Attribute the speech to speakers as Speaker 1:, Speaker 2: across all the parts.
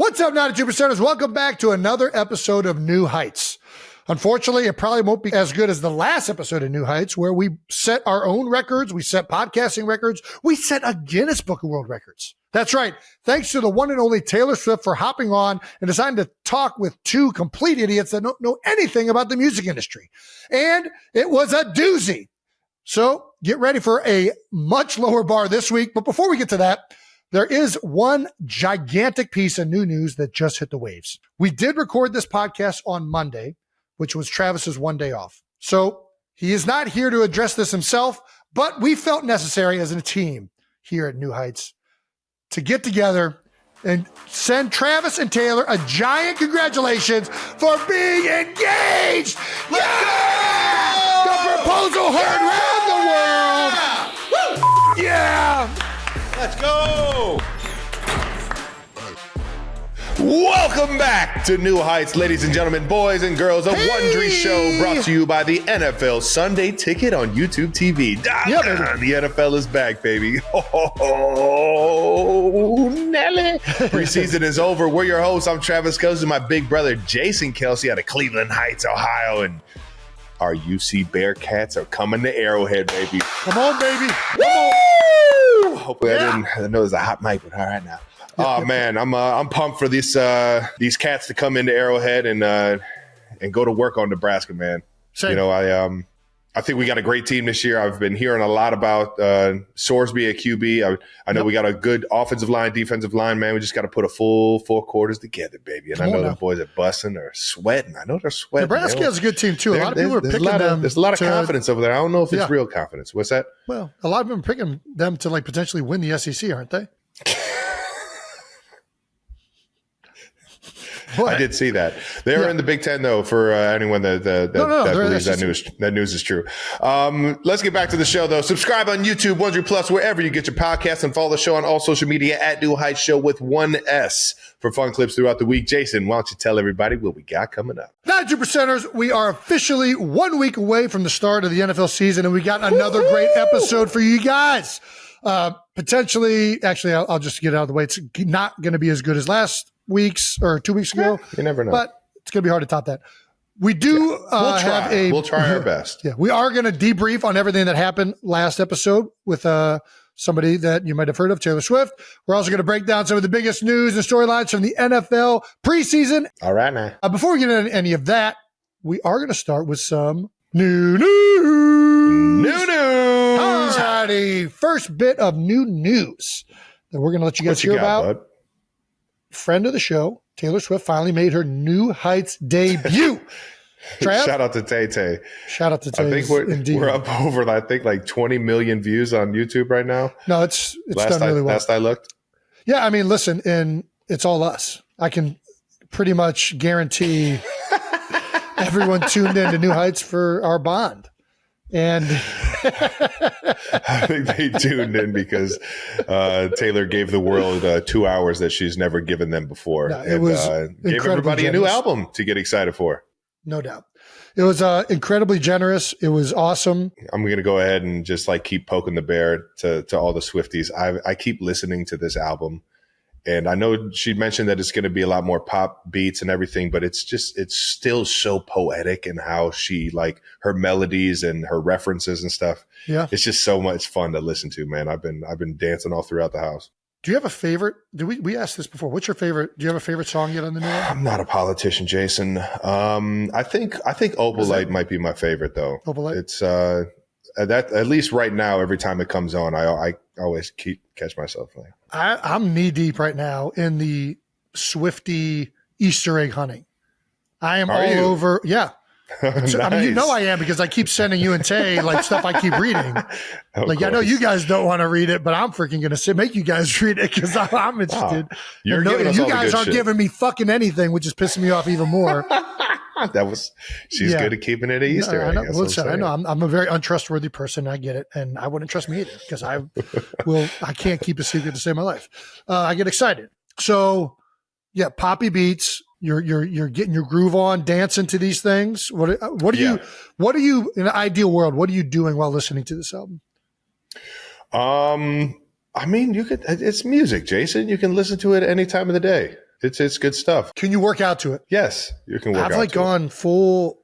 Speaker 1: What's up, 92%ers? Welcome back to another episode of New Heights. Unfortunately, it probably won't be as good as the last episode of New Heights, where we set our own records, we set podcasting records, we set a Guinness Book of World Records. That's right. Thanks to the one and only Taylor Swift for hopping on and deciding to talk with two complete idiots that don't know anything about the music industry. And it was a doozy. So get ready for a much lower bar this week. But before we get to that, there is one gigantic piece of new news that just hit the waves. We did record this podcast on Monday, which was Travis's one day off. So he is not here to address this himself, but we felt necessary as a team here at New Heights to get together and send Travis and Taylor a giant congratulations for being engaged. Yeah! The proposal heard around the world. Yeah!
Speaker 2: Let's go! Welcome back to New Heights, ladies and gentlemen, boys and girls. A Wondery show brought to you by the NFL Sunday Ticket on YouTube TV. The NFL is back, baby. Oh, Nelly. Preseason is over. We're your hosts. I'm Travis Kelce, my big brother Jason Kelce out of Cleveland Heights, Ohio, and our UC Bearcats are coming to Arrowhead, baby.
Speaker 1: Come on, baby.
Speaker 2: Woo! Hopefully I know there's a hot mic, but all right now. Oh man, I'm pumped for these cats to come into Arrowhead and go to work on Nebraska, man. Same. You know, I think we got a great team this year. I've been hearing a lot about Sorsby at QB. I know we got a good offensive line, defensive line, man. We just got to put a full 4 quarters together, baby. And I know the boys at Bussin are sweating. I know they're sweating.
Speaker 1: Nebraska has a good team too. A lot of people are picking them.
Speaker 2: There's a lot of confidence over there. I don't know if it's real confidence. What's that?
Speaker 1: Well, a lot of them are picking them to like potentially win the SEC, aren't they?
Speaker 2: I did see that. They're in the Big Ten, though, for anyone that believes that news is true. Let's get back to the show, though. Subscribe on YouTube, Wondery Plus, wherever you get your podcasts, and follow the show on all social media at New Heights Show with one S for fun clips throughout the week. Jason, why don't you tell everybody what we got coming up?
Speaker 1: 92%ers, we are officially 1 week away from the start of the NFL season, and we got another great episode for you guys. Potentially, actually, I'll just get it out of the way. It's not going to be as good as last week's or 2 weeks ago.
Speaker 2: You never know.
Speaker 1: But it's going to be hard to top that. We do
Speaker 2: we'll try our best.
Speaker 1: Yeah, we are going to debrief on everything that happened last episode with somebody that you might have heard of, Taylor Swift. We're also going to break down some of the biggest news and storylines from the NFL preseason.
Speaker 2: All right, now.
Speaker 1: Before we get into any of that, we are going to start with some new news. All righty. First bit of new news that we're going to let you guys hear about. Bud? Friend of the show, Taylor Swift, finally made her New Heights debut.
Speaker 2: Shout out to Tay-Tay.
Speaker 1: Shout out to Tay.
Speaker 2: I think we're up over, like 20 million views on YouTube right now.
Speaker 1: No, it's done really well.
Speaker 2: Last I looked.
Speaker 1: Yeah, I mean, listen, and it's all us. I can pretty much guarantee everyone tuned in to New Heights for our bond. And
Speaker 2: I think they tuned in because Taylor gave the world 2 hours that she's never given them before.
Speaker 1: No, it was
Speaker 2: gave everybody generous. A new album to get excited for.
Speaker 1: No doubt. It was incredibly generous. It was awesome.
Speaker 2: I'm going to go ahead and just like keep poking the bear to all the Swifties. I keep listening to this album. And I know she mentioned that it's going to be a lot more pop beats and everything, but it's still so poetic in how she like her melodies and her references and stuff.
Speaker 1: Yeah.
Speaker 2: It's just so much fun to listen to, man. I've been dancing all throughout the house.
Speaker 1: Do you have a favorite? We asked this before. What's your favorite? Do you have a favorite song yet on the new album?
Speaker 2: I'm not a politician, Jason. I think Opalite might be my favorite though.
Speaker 1: Opalite?
Speaker 2: It's that at least right now, every time it comes on, I always catch myself like
Speaker 1: I'm knee deep right now in the Swiftie Easter egg hunting. I am over. Yeah.
Speaker 2: Nice.
Speaker 1: I mean, you know I am because I keep sending you and Tay like stuff I keep reading. I know you guys don't want to read it, but I'm freaking going to make you guys read it because I'm interested.
Speaker 2: You're giving us all the good
Speaker 1: guys aren't
Speaker 2: shit.
Speaker 1: giving me fucking anything, which is pissing me off even more.
Speaker 2: She's good at keeping it an Easter egg.
Speaker 1: I know. I'm a very untrustworthy person. I get it. And I wouldn't trust me either because I can't keep a secret to save my life. I get excited. So yeah, poppy beats. You're getting your groove on, dancing to these things. What are you in an ideal world? What are you doing while listening to this album?
Speaker 2: I mean, it's music, Jason. You can listen to it any time of the day. It's good stuff.
Speaker 1: Can you work out to it?
Speaker 2: Yes, you can work out.
Speaker 1: I've like gone full.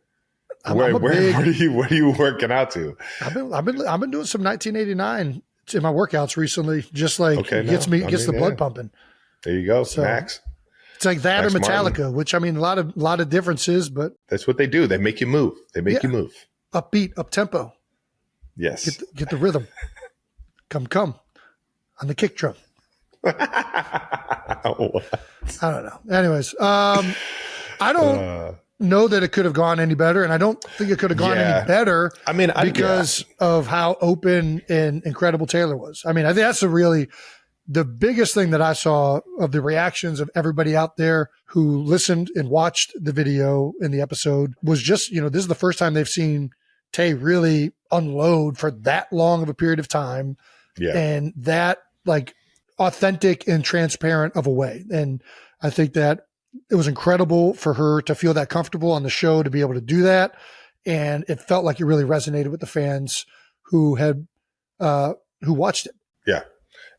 Speaker 2: Where are you working out to?
Speaker 1: I've been doing some 1989 in my workouts recently. Just like gets the blood pumping.
Speaker 2: There you go,
Speaker 1: so,
Speaker 2: Max.
Speaker 1: It's like that
Speaker 2: Max
Speaker 1: or Metallica,
Speaker 2: Martin.
Speaker 1: which I mean, a lot of differences, but
Speaker 2: that's what they do. They make you move. They make you move.
Speaker 1: Upbeat, up tempo.
Speaker 2: Yes.
Speaker 1: Get the rhythm. Come on the kick drum.
Speaker 2: I
Speaker 1: don't know. Anyways, I don't know that it could have gone any better, and I don't think it could have gone any better.
Speaker 2: I mean,
Speaker 1: because of how open and incredible Taylor was. I mean, I think that's the biggest thing that I saw of the reactions of everybody out there who listened and watched the video in the episode was just, this is the first time they've seen Tay really unload for that long of a period of time.
Speaker 2: Yeah.
Speaker 1: And that like authentic and transparent of a way. And I think that it was incredible for her to feel that comfortable on the show to be able to do that. And it felt like it really resonated with the fans who who watched it.
Speaker 2: Yeah.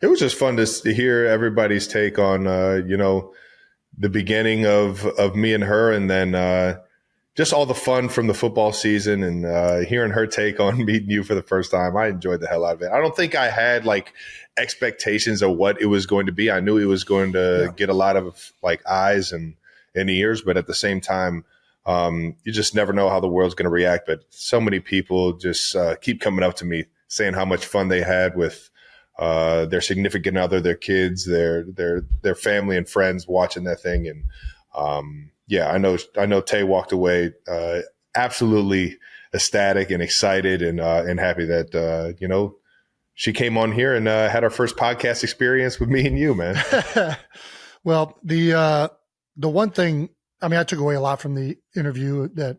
Speaker 2: It was just fun to hear everybody's take on, the beginning of me and her, and then just all the fun from the football season, and hearing her take on meeting you for the first time. I enjoyed the hell out of it. I don't think I had like expectations of what it was going to be. I knew it was going to get a lot of like eyes and ears, but at the same time, you just never know how the world's going to react. But so many people just keep coming up to me saying how much fun they had with their significant other, their kids, their family and friends watching that thing. And I know Tay walked away absolutely ecstatic and excited and happy that she came on here and had our first podcast experience with me and you, man.
Speaker 1: Well, the one thing, I mean, I took away a lot from the interview that,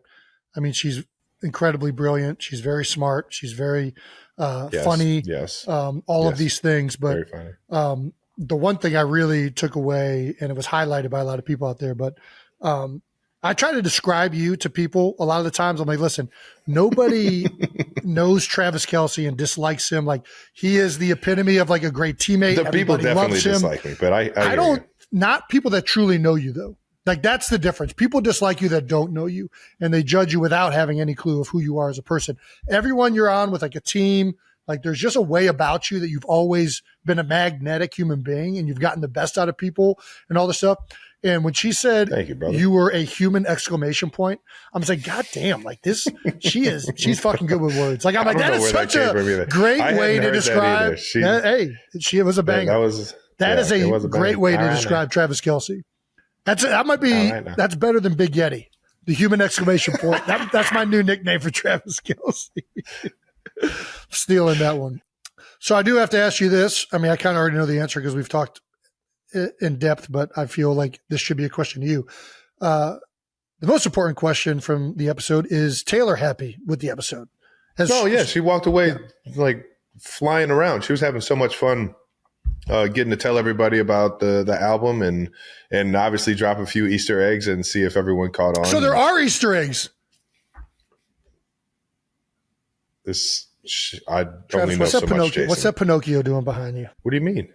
Speaker 1: I mean, she's incredibly brilliant. She's very smart. She's very funny.
Speaker 2: Yes.
Speaker 1: All of these things. But
Speaker 2: very funny.
Speaker 1: The one thing I really took away, and it was highlighted by a lot of people out there, but I try to describe you to people a lot of the times. I'm like, listen, nobody knows Travis Kelce and dislikes him. Like, he is the epitome of like a great teammate.
Speaker 2: The people definitely dislike me, but I don't,
Speaker 1: not people that truly know you though. Like, that's the difference. People dislike you that don't know you, and they judge you without having any clue of who you are as a person. Everyone you're on with, like a team, like there's just a way about you that you've always been a magnetic human being, and you've gotten the best out of people and all this stuff. And when she said,
Speaker 2: "Thank you, brother,"
Speaker 1: you were a human exclamation point, I'm just like, God damn, like this, she's fucking good with words. Like, I'm like, that is such a great way to describe. She was a banger. That is a great way to describe Travis Kelce. That's better than Big Yeti, the human exclamation point. That's my new nickname for Travis Kelce. Stealing that one. So I do have to ask you this. I mean, I kind of already know the answer because we've talked in depth, but I feel like this should be a question to you. The most important question from the episode is Taylor happy with the episode?
Speaker 2: She walked away like flying around. She was having so much fun. Getting to tell everybody about the album and obviously drop a few Easter eggs and see if everyone caught on.
Speaker 1: So there are Easter eggs.
Speaker 2: I only know so much, Jason.
Speaker 1: What's that Pinocchio doing behind you?
Speaker 2: What do you mean?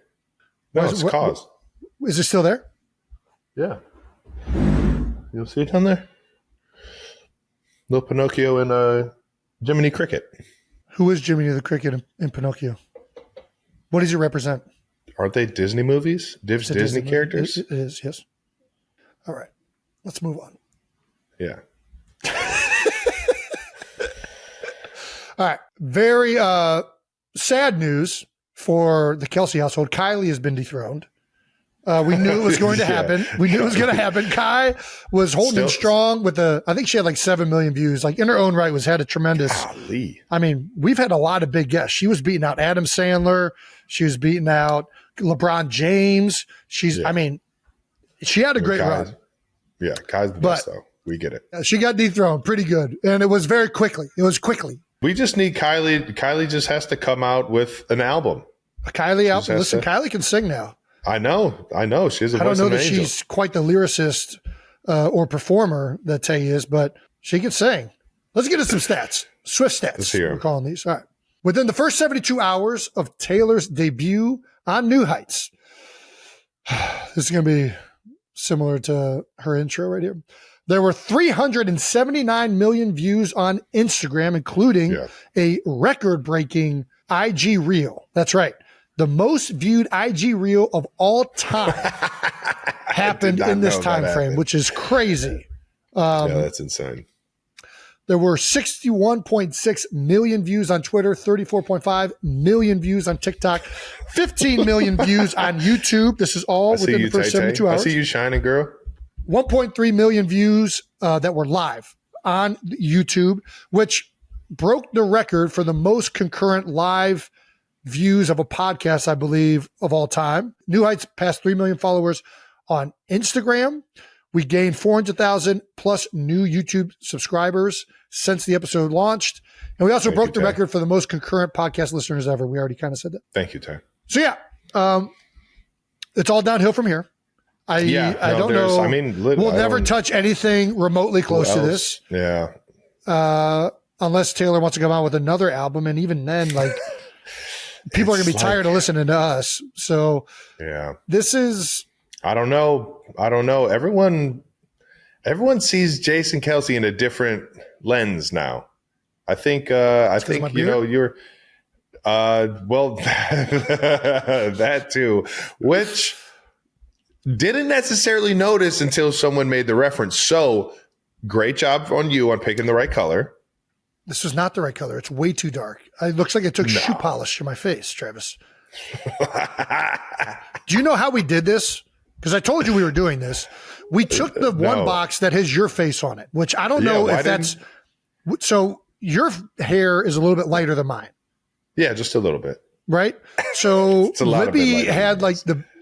Speaker 2: No, it's Cause.
Speaker 1: Is it still there?
Speaker 2: Yeah. You'll see it down there. Little Pinocchio and Jiminy Cricket.
Speaker 1: Who is Jiminy the Cricket in Pinocchio? What does he represent?
Speaker 2: Aren't they Disney movies? Disney characters?
Speaker 1: It is, yes. All right. Let's move on.
Speaker 2: Yeah.
Speaker 1: All right. Very sad news for the Kelce household. Kylie has been dethroned. We knew it was going to happen. We knew it was going to happen. Kai was holding strong with I think she had like 7 million views. Like, in her own right, had a tremendous.
Speaker 2: Golly.
Speaker 1: I mean, we've had a lot of big guests. She was beating out Adam Sandler. She was beating out LeBron James. I mean, she had a great run.
Speaker 2: Yeah, Kai's the best, though. We get it.
Speaker 1: She got dethroned pretty good. And it was very quickly.
Speaker 2: We just need Kylie. Kylie just has to come out with an album.
Speaker 1: Kylie out. Listen, Kylie can sing now.
Speaker 2: I know. She has a voice of an angel.
Speaker 1: I don't know that she's quite the lyricist or performer that Tay is, but she can sing. Let's get into some stats. Swift stats.
Speaker 2: Let's hear 'em.
Speaker 1: We're calling these. All right. Within the first 72 hours of Taylor's debut on New Heights, this is going to be similar to her intro right here. There were 379 million views on Instagram, including a record-breaking IG reel. That's right. The most viewed IG reel of all time happened in this time frame, which is crazy.
Speaker 2: Yeah, that's insane.
Speaker 1: There were 61.6 million views on Twitter, 34.5 million views on TikTok, 15 million views on YouTube. This is all within the first 72 hours.
Speaker 2: I see you shining, girl.
Speaker 1: 1.3 million views that were live on YouTube, which broke the record for the most concurrent live views of a podcast, I believe, of all time. New Heights passed 3 million followers on Instagram. We gained 400,000 plus new YouTube subscribers since the episode launched. And we also broke the record for the most concurrent podcast listeners ever. We already kind of said that.
Speaker 2: Thank you, Ty.
Speaker 1: So, yeah, it's all downhill from here. I don't know. I mean, we'll never touch anything remotely close to this.
Speaker 2: Yeah.
Speaker 1: Unless Taylor wants to come out with another album. And even then, like, people are going to be tired of listening to us. So, yeah, this is.
Speaker 2: I don't know. Everyone sees Jason Kelce in a different lens now. I think you're. Well, that too, which. Didn't necessarily notice until someone made the reference. So great job on you on picking the right color.
Speaker 1: This was not the right color. It's way too dark. It looks like it took shoe polish to my face, Travis. Do you know how we did this? Because I told you we were doing this. We took the one box that has your face on it, which I don't know if that's – so your hair is a little bit lighter than mine.
Speaker 2: Yeah, just a little bit.
Speaker 1: Right? So Libby had like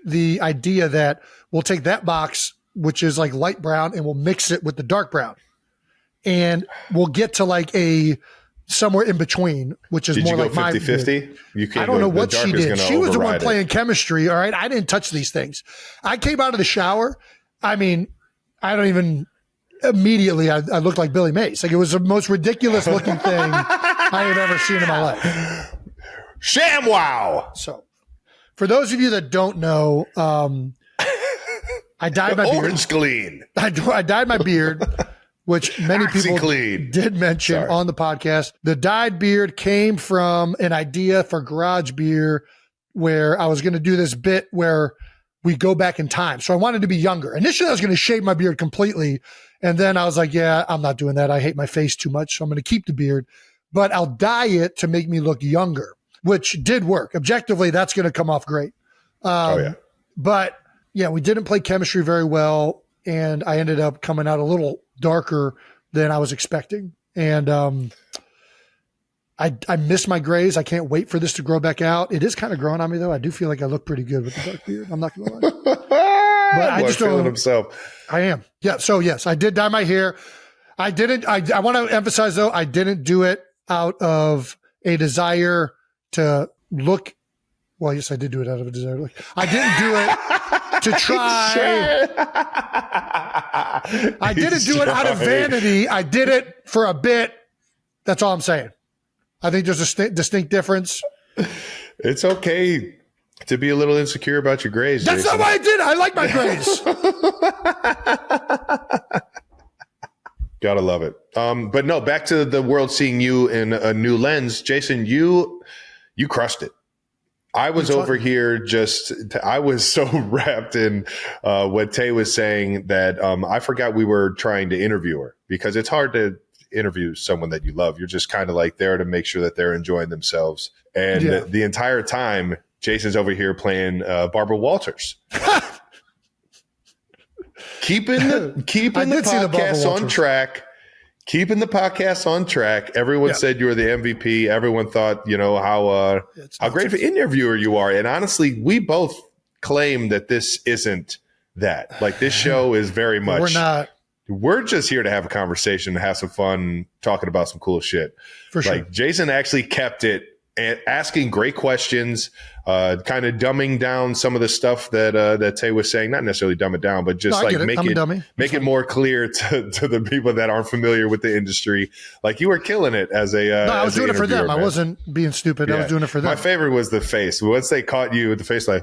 Speaker 1: the idea that we'll take that box, which is like light brown, and we'll mix it with the dark brown. And we'll get to like a somewhere in between, which is more like
Speaker 2: 50-50?
Speaker 1: I don't know what she did. She was the one playing chemistry. All right. I didn't touch these things. I came out of the shower. I mean, I don't even immediately, I looked like Billy Mays. Like it was the most ridiculous looking thing I have ever seen in my life.
Speaker 2: ShamWow.
Speaker 1: So for those of you that don't know, I dyed my beard.
Speaker 2: Orange clean.
Speaker 1: I dyed my beard, which many people did mention on the podcast. The dyed beard came from an idea for Garage Beer where I was going to do this bit where we go back in time. So I wanted to be younger. Initially, I was going to shave my beard completely. And then I was like, yeah, I'm not doing that. I hate my face too much. So I'm going to keep the beard, but I'll dye it to make me look younger, which did work. Objectively, that's going to come off great. But yeah, we didn't play chemistry very well. And I ended up coming out a little darker than I was expecting. And I miss my grays. I can't wait for this to grow back out. It is kind of growing on me, though. I do feel like I look pretty good with the dark beard. I'm not going to lie. But I just don't. Himself. I am. Yeah. So, yes, I did dye my hair. I didn't. I want to emphasize, though, I didn't do it out of a desire to look. Well, yes, I did do it out of a desire to look. I didn't do it to try. I didn't do it out of vanity. I did it for a bit. That's all I'm saying. I think there's a distinct difference.
Speaker 2: It's okay to be a little insecure about your grays.
Speaker 1: That's Jason. Not why I did. I like my grays.
Speaker 2: Gotta love it. But no, back to the world seeing you in a new lens. Jason, you crushed it. I was over here I was so wrapped in what Tay was saying that I forgot we were trying to interview her, because it's hard to interview someone that you love. You're just kind of like there to make sure that they're enjoying themselves. And the entire time, Jason's over here playing Barbara Walters. keeping the podcast on track. Keeping the podcast on track. Everyone said you were the MVP. Everyone thought, how great of an interviewer you are. And honestly, we both claim that this isn't that. Like, this show is very much.
Speaker 1: We're not.
Speaker 2: We're just here to have a conversation, to have some fun, talking about some cool shit.
Speaker 1: For sure.
Speaker 2: Like, Jason actually kept it, asking great questions, kind of dumbing down some of the stuff that Tay was saying. Not necessarily dumb it down, but just make it more clear to the people that aren't familiar with the industry. Like, you were killing it as a.
Speaker 1: No, I was doing it for them. Man. I wasn't being stupid. Yeah. I was doing it for them.
Speaker 2: My favorite was the face. Once they caught you with the face, like.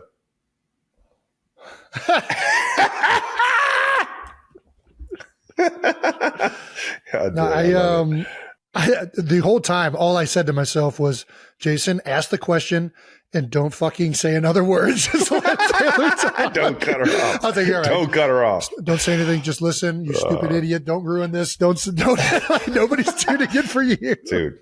Speaker 1: No, the whole time, all I said to myself was, Jason, ask the question and don't fucking say another word. Just let Taylor talk.
Speaker 2: Don't cut her off.
Speaker 1: I was like, all right.
Speaker 2: Don't cut her off.
Speaker 1: Don't say anything. Just listen. You stupid idiot. Don't ruin this. Don't. Nobody's tuning in for you,
Speaker 2: dude.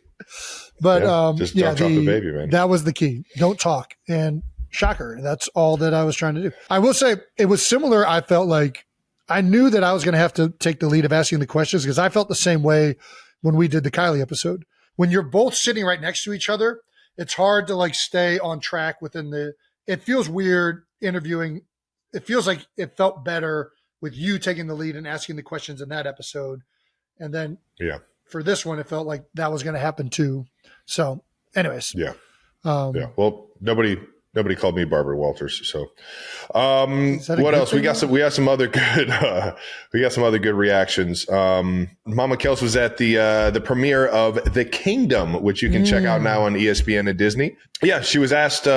Speaker 1: But
Speaker 2: just don't drop the baby, man.
Speaker 1: That was the key. Don't talk. And shocker. That's all that I was trying to do. I will say it was similar. I felt like I knew that I was going to have to take the lead of asking the questions because I felt the same way when we did the Kylie episode. When you're both sitting right next to each other, it's hard to like stay on track within it feels weird interviewing. It feels like it felt better with you taking the lead and asking the questions in that episode. And then for this one, it felt like that was going to happen too. So anyways.
Speaker 2: Yeah. Well, nobody called me Barbara Walters. So, what else? We got some other good reactions. Mama Kels was at the premiere of The Kingdom, which you can check out now on ESPN and Disney. Yeah. She was asked,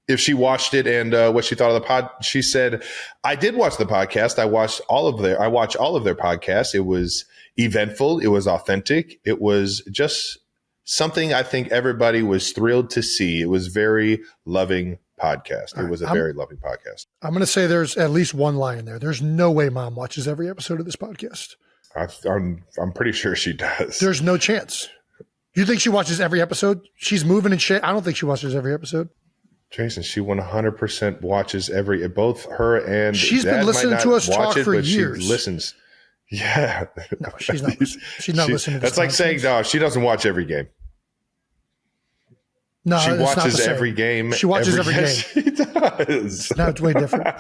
Speaker 2: if she watched it and what she thought of the pod. She said, I did watch the podcast. I watch all of their podcasts. It was eventful. It was authentic. It was just something I think everybody was thrilled to see. It was very loving podcast. It was a very loving podcast.
Speaker 1: I'm going to say there's at least one lie in there. There's no way Mom watches every episode of this podcast.
Speaker 2: I'm pretty sure she does.
Speaker 1: There's no chance. You think she watches every episode? She's moving and shit. I don't think she watches every episode.
Speaker 2: Jason, she 100% watches every, both her and
Speaker 1: she's been listening to us talk for years.
Speaker 2: She listens. Yeah.
Speaker 1: No, she's not. She's not listening to this.
Speaker 2: That's like saying, no, she doesn't watch every game.
Speaker 1: No,
Speaker 2: she watches every game.
Speaker 1: She watches every game.
Speaker 2: She does.
Speaker 1: No, it's way different.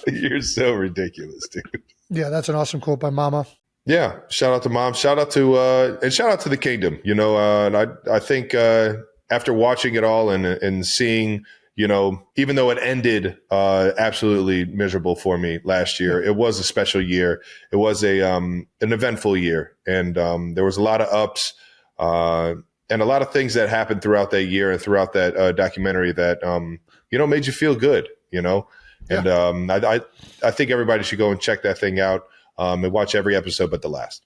Speaker 2: You're so ridiculous, dude.
Speaker 1: Yeah, that's an awesome quote by Mama.
Speaker 2: Yeah, shout out to Mom. Shout out to The Kingdom. You know, and I think after watching it all and seeing, you know, even though it ended absolutely miserable for me last year, it was a special year. It was an eventful year, and there was a lot of ups. And a lot of things that happened throughout that year and throughout that documentary that, made you feel good, you know? And I think everybody should go and check that thing out and watch every episode but the last.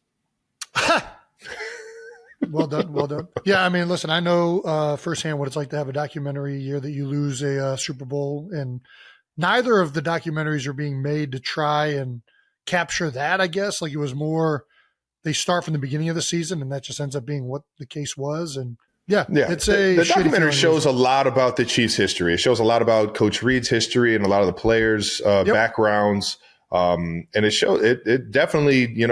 Speaker 1: Well done. Yeah, I mean, listen, I know firsthand what it's like to have a documentary year that you lose a Super Bowl, and neither of the documentaries are being made to try and capture that, I guess. Like it was more – they start from the beginning of the season, and that just ends up being what the case was. And it's the
Speaker 2: documentary shows a lot about the Chiefs' history. It shows a lot about Coach Reid's history and a lot of the players' backgrounds. And it definitely,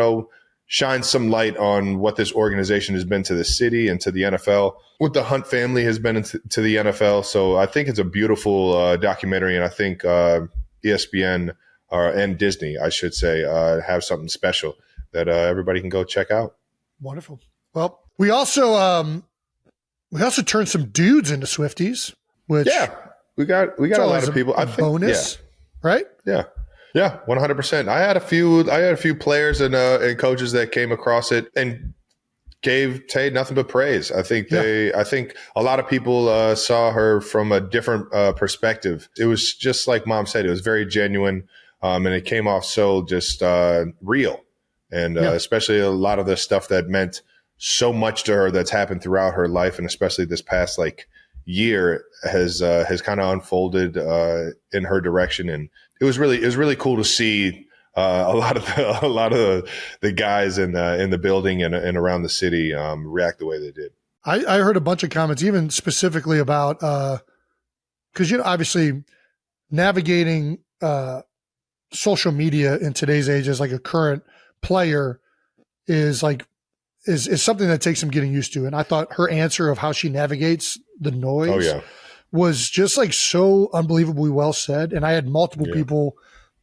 Speaker 2: shines some light on what this organization has been to the city and to the NFL, what the Hunt family has been to the NFL. So I think it's a beautiful documentary, and I think ESPN and Disney, I should say, have something special that everybody can go check out.
Speaker 1: Wonderful. Well, we also turned some dudes into Swifties, which
Speaker 2: we got a lot of people.
Speaker 1: I think bonus, right?
Speaker 2: Yeah, 100%. I had a few players and coaches that came across it and gave Tay nothing but praise. I think I think a lot of people saw her from a different perspective. It was just like Mom said. It was very genuine, and it came off so just real. And especially a lot of the stuff that meant so much to her that's happened throughout her life, and especially this past year has kind of unfolded in her direction. And it was really cool to see a lot of the guys in the building and around the city react the way they did.
Speaker 1: I heard a bunch of comments, even specifically about because obviously navigating social media in today's age as like a current player is something that takes some getting used to. And I thought her answer of how she navigates the noise was just so unbelievably well said. And I had multiple people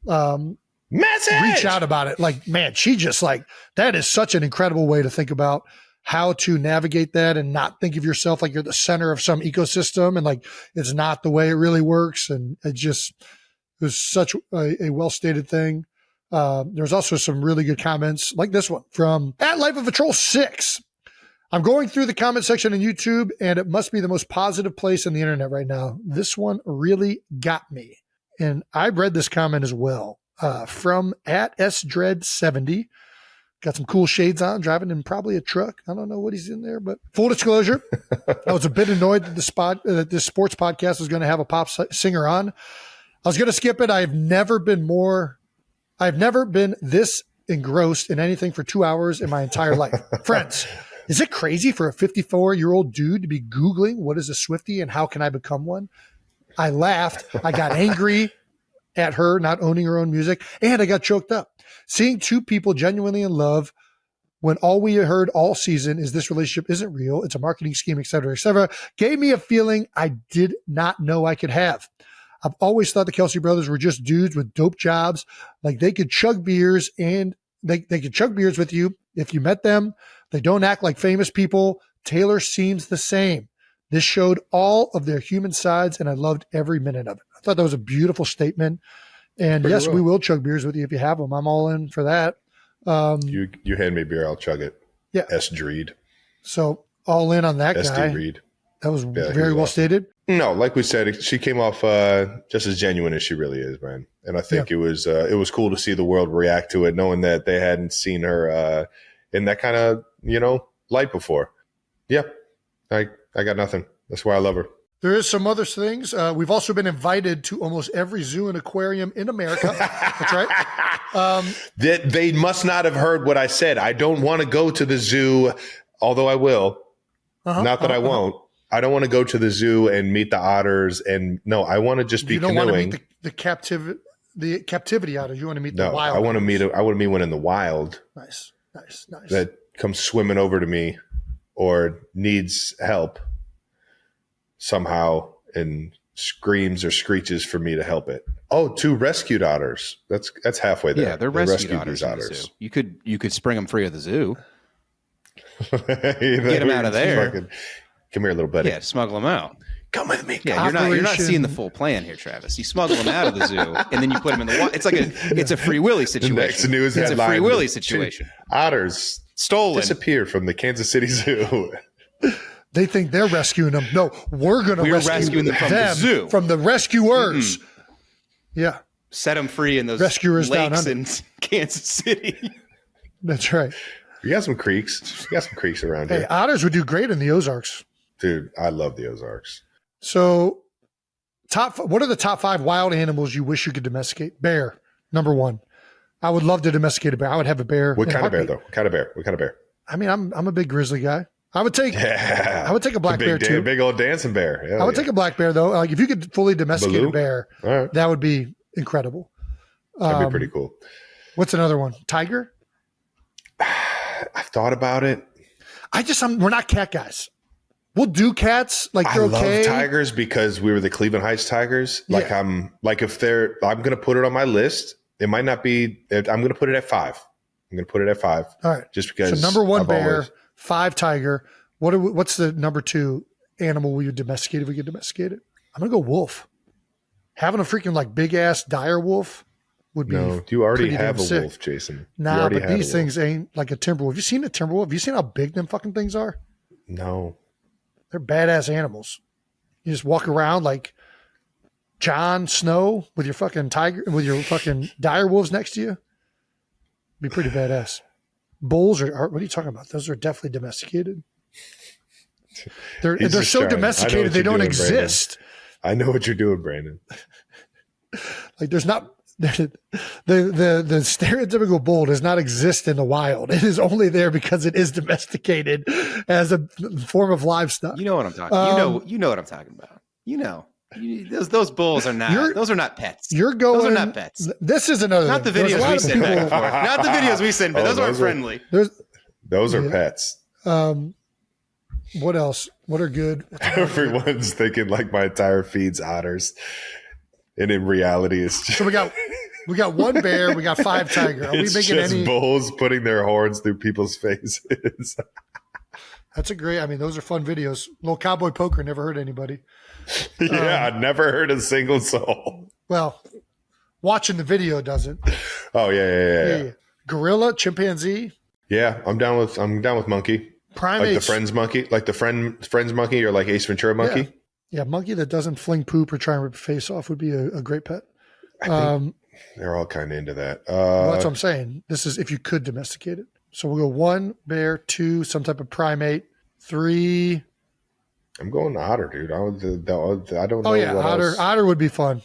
Speaker 1: reach out about it. Like, man, she just that is such an incredible way to think about how to navigate that and not think of yourself like you're the center of some ecosystem and it's not the way it really works. And it was such a well-stated thing. There's also some really good comments like this one from @LifeOfATroll6. I'm going through the comment section on YouTube, and it must be the most positive place on the internet right now. This one really got me. And I read this comment as well. from at SDread70. Got some cool shades on, driving in probably a truck. I don't know what he's in there, but full disclosure, I was a bit annoyed that this sports podcast was going to have a pop singer on. I was going to skip it. I've never been this engrossed in anything for 2 hours in my entire life. Friends, is it crazy for a 54-year-old dude to be Googling what is a Swiftie and how can I become one? I laughed. I got angry at her not owning her own music, and I got choked up. Seeing two people genuinely in love when all we heard all season is this relationship isn't real, it's a marketing scheme, et cetera, gave me a feeling I did not know I could have. I've always thought the Kelce brothers were just dudes with dope jobs. Like they could chug beers and they could chug beers with you if you met them. They don't act like famous people. Taylor seems the same. This showed all of their human sides, and I loved every minute of it. I thought that was a beautiful statement. And
Speaker 2: Pretty
Speaker 1: yes,
Speaker 2: well.
Speaker 1: we will chug beers with you if you have them. I'm all in for that.
Speaker 2: You hand me beer, I'll chug it.
Speaker 1: Yeah.
Speaker 2: S. Dreed.
Speaker 1: So all in on that
Speaker 2: SD
Speaker 1: guy.
Speaker 2: Reed.
Speaker 1: That was
Speaker 2: Yeah,
Speaker 1: very well
Speaker 2: awesome.
Speaker 1: stated.
Speaker 2: No, like we said, she came off just as genuine as she really is, man. And I think it was cool to see the world react to it, knowing that they hadn't seen her in that kind of light before. Yeah, I got nothing. That's why I love her.
Speaker 1: There is some other things. We've also been invited to almost every zoo and aquarium in America. That's right.
Speaker 2: They must not have heard what I said. I don't want to go to the zoo, although I will. Not that I won't. I don't want to go to the zoo and meet the otters. And no, I want to just be
Speaker 1: You don't
Speaker 2: canoeing.
Speaker 1: want to meet the captivity otters. You want to meet the wild.
Speaker 2: I want to meet one in the wild.
Speaker 1: Nice.
Speaker 2: That comes swimming over to me or needs help somehow and screams or screeches for me to help it. Oh, two rescued otters. That's halfway there.
Speaker 3: Yeah, they're
Speaker 2: They
Speaker 3: rescued
Speaker 2: rescued
Speaker 3: otters.
Speaker 2: these
Speaker 3: In the zoo. You could spring them free at the zoo.
Speaker 2: Get
Speaker 3: them out of there.
Speaker 2: Come here, little buddy.
Speaker 3: Yeah, smuggle them out.
Speaker 2: Come with me.
Speaker 3: Yeah, you're not seeing the full plan here, Travis. You smuggle them out of the zoo, and then you put them in the water. It's a Free Willy situation.
Speaker 2: The next news
Speaker 3: it's
Speaker 2: headline,
Speaker 3: a Free Willy situation.
Speaker 2: Otters
Speaker 3: Stolen.
Speaker 2: disappeared from the Kansas City Zoo.
Speaker 1: They think they're rescuing them. No, we're
Speaker 3: rescuing them from the zoo.
Speaker 1: From the rescuers. Yeah.
Speaker 3: Set them free in those
Speaker 1: Rescuers down
Speaker 3: lakes
Speaker 1: under.
Speaker 3: in Kansas City.
Speaker 1: That's right.
Speaker 2: We got some creeks. Around
Speaker 1: Hey,
Speaker 2: here.
Speaker 1: otters would do great in the Ozarks.
Speaker 2: Dude, I love the Ozarks.
Speaker 1: So, what are the top 5 wild animals you wish you could domesticate? Bear, number 1. I would love to domesticate a bear. I would have a bear.
Speaker 2: What
Speaker 1: in a
Speaker 2: kind of bear,
Speaker 1: heartbeat.
Speaker 2: though? What kind of bear?
Speaker 1: I mean, I'm a big grizzly guy. I would take a black bear too.
Speaker 2: Big old dancing bear. Hell
Speaker 1: I would
Speaker 2: yeah.
Speaker 1: take a black bear though. Like if you could fully domesticate
Speaker 2: Baloo?
Speaker 1: a bear,
Speaker 2: All right.
Speaker 1: that would be incredible.
Speaker 2: That'd be pretty cool.
Speaker 1: What's another one? Tiger?
Speaker 2: I've thought about it.
Speaker 1: We're not cat guys. We'll do cats. Like they're
Speaker 2: I love
Speaker 1: okay.
Speaker 2: tigers because we were the Cleveland Heights Tigers. Like
Speaker 1: Yeah.
Speaker 2: I'm going to put it on my list. It might not be, I'm going to put it at 5. I'm going to put it at 5.
Speaker 1: All right.
Speaker 2: Just because.
Speaker 1: So number 1
Speaker 2: I've
Speaker 1: bear,
Speaker 2: always-
Speaker 1: 5 tiger. What's the number 2 animal we would domesticate if we could domesticate it? I'm gonna go wolf. Having a freaking like big ass dire wolf would be.
Speaker 2: No, you already
Speaker 1: pretty
Speaker 2: have
Speaker 1: damn
Speaker 2: a
Speaker 1: sick.
Speaker 2: wolf, Jason. You
Speaker 1: Nah,
Speaker 2: already
Speaker 1: but
Speaker 2: have
Speaker 1: these
Speaker 2: a wolf.
Speaker 1: things ain't like a timber wolf. Have you seen a timber wolf? Have you seen how big them fucking things are?
Speaker 2: No.
Speaker 1: They're badass animals. You just walk around like Jon Snow with your fucking tiger, with your fucking dire wolves next to you. Be pretty badass. Bulls are what are you talking about? Those are definitely domesticated. They're
Speaker 2: He's just
Speaker 1: so
Speaker 2: trying. I know
Speaker 1: domesticated
Speaker 2: what
Speaker 1: they
Speaker 2: you're
Speaker 1: don't
Speaker 2: doing,
Speaker 1: exist.
Speaker 2: I know what you're doing, Brandon.
Speaker 1: Like there's not the stereotypical bull does not exist in the wild. It is only there because it is domesticated as a form of livestock.
Speaker 3: You know what I'm talking. You know what I'm talking about. Those bulls are not. Those are not pets.
Speaker 1: You're going.
Speaker 3: Those are not pets.
Speaker 1: This is another.
Speaker 3: Not the
Speaker 1: thing. There's a
Speaker 3: videos
Speaker 1: lot
Speaker 3: we
Speaker 1: of
Speaker 3: send back and
Speaker 1: people-
Speaker 3: forth. Not the videos we send, but those aren't
Speaker 2: those are-
Speaker 3: friendly.
Speaker 2: Those are pets.
Speaker 1: What else? What are good?
Speaker 2: Everyone's thinking like my entire feed's otters. And in reality, it's just,
Speaker 1: So we got 1 bear. We got 5 tiger. Are we
Speaker 2: it's
Speaker 1: making
Speaker 2: just
Speaker 1: any?
Speaker 2: bulls putting their horns through people's faces.
Speaker 1: That's a great. I mean, those are fun videos. Little cowboy poker never hurt anybody.
Speaker 2: Yeah, I never heard a single soul.
Speaker 1: Well, watching the video doesn't.
Speaker 2: Oh yeah.
Speaker 1: Gorilla, chimpanzee,
Speaker 2: Yeah, I'm down with monkey.
Speaker 1: primates.
Speaker 2: Like the friends monkey, like the friends monkey, or like Ace Ventura monkey.
Speaker 1: Yeah, monkey that doesn't fling poop or try and rip your face off would be a great pet.
Speaker 2: They're all kind of into that.
Speaker 1: Well, that's what I'm saying. This is if you could domesticate it. So we'll go 1 bear, 2 some type of primate, 3.
Speaker 2: I'm going Otter, dude. I don't know.
Speaker 1: Oh yeah,
Speaker 2: what else.
Speaker 1: Otter would be fun.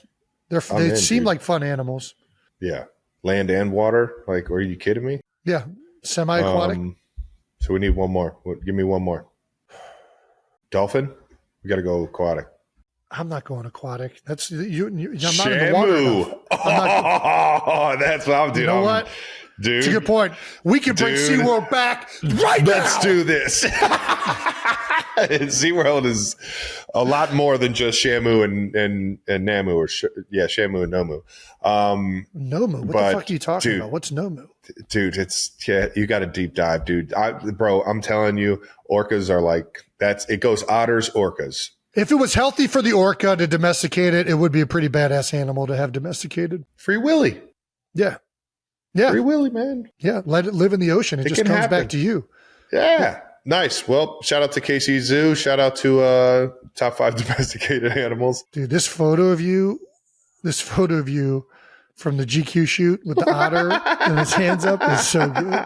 Speaker 1: They
Speaker 2: in,
Speaker 1: seem
Speaker 2: dude.
Speaker 1: like fun animals.
Speaker 2: Yeah, land and water. Like, are you kidding me?
Speaker 1: Yeah, semi-aquatic.
Speaker 2: So we need one more. Give me one more. Dolphin. We got to go aquatic.
Speaker 1: I'm not going aquatic. That's you. I'm not in the water enough.
Speaker 2: Oh, that's what I'm doing.
Speaker 1: You know what?
Speaker 2: Dude,
Speaker 1: it's a good point. We can bring SeaWorld back right now.
Speaker 2: Let's do this. SeaWorld is a lot more than just Shamu and Namu, or Shamu and Nomu.
Speaker 1: Nomu? What the fuck are you talking about? What's Nomu?
Speaker 2: Dude, you got to deep dive, dude. Bro, I'm telling you, orcas are like it goes otters, orcas.
Speaker 1: If it was healthy for the orca to domesticate it, it would be a pretty badass animal to have domesticated.
Speaker 2: Free Willy.
Speaker 1: Yeah. Yeah.
Speaker 2: Free Willy, man.
Speaker 1: Yeah. Let it live in the ocean. It just comes back to you.
Speaker 2: Yeah. Nice. Well, shout out to KC Zoo. Shout out to top 5 domesticated animals.
Speaker 1: Dude, this photo of you from the GQ shoot with the otter and his hands up is so good.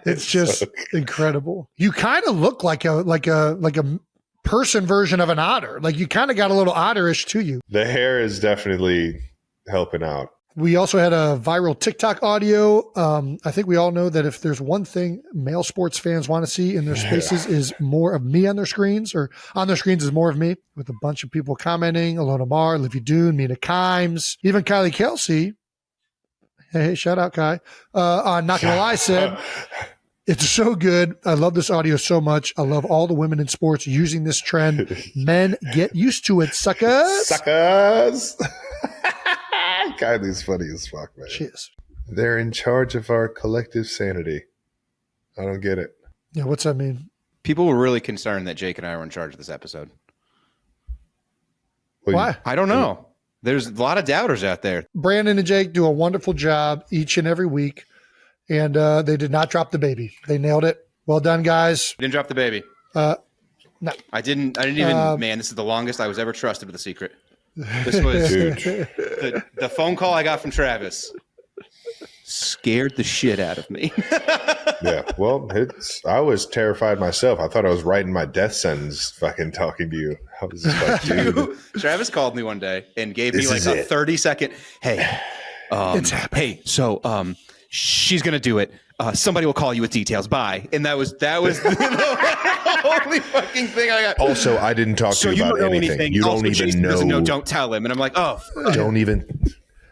Speaker 1: It's just incredible. You kind of look like a person version of an otter. Like you kind of got a little otterish to you.
Speaker 2: The hair is definitely helping out.
Speaker 1: We also had a viral TikTok audio. I think we all know that if there's one thing male sports fans want to see in their spaces is more of me on their screens, or on their screens is more of me, with a bunch of people commenting. Alona Mar, Livy Dune, Mina Kimes, even Kylie Kelce. Hey, shout out Kai. On Not Gonna Lie said, it's so good. I love this audio so much. I love all the women in sports using this trend. Men, get used to it, suckers.
Speaker 2: Suckers. Kylie's funny as fuck, man.
Speaker 1: She is.
Speaker 2: They're in charge of our collective sanity. I don't get it.
Speaker 1: Yeah, what's that mean?
Speaker 3: People were really concerned that Jake and I were in charge of this episode.
Speaker 1: Why?
Speaker 3: I don't know. There's a lot of doubters out there.
Speaker 1: Brandon and Jake do a wonderful job each and every week, and they did not drop the baby. They nailed it. Well done, guys.
Speaker 3: Didn't drop the baby.
Speaker 1: No.
Speaker 3: I didn't even, man, this is the longest I was ever trusted with a secret. This was the phone call I got from Travis. Scared the shit out of me.
Speaker 2: Yeah, well, I was terrified myself. I thought I was writing my death sentence fucking talking to you. I was just like, dude.
Speaker 3: Travis called me one day and gave me
Speaker 2: This
Speaker 3: like
Speaker 2: is
Speaker 3: a
Speaker 2: it.
Speaker 3: 30-second, hey,
Speaker 1: It's happening.
Speaker 3: hey, so she's going to do it. Somebody will call you with details. Bye. And that was the only fucking thing I got.
Speaker 2: Also, I didn't talk to you about anything. You
Speaker 3: Also,
Speaker 2: don't even
Speaker 3: Jason
Speaker 2: know.
Speaker 3: doesn't know. Don't tell him. And I'm like, oh.
Speaker 2: Don't even.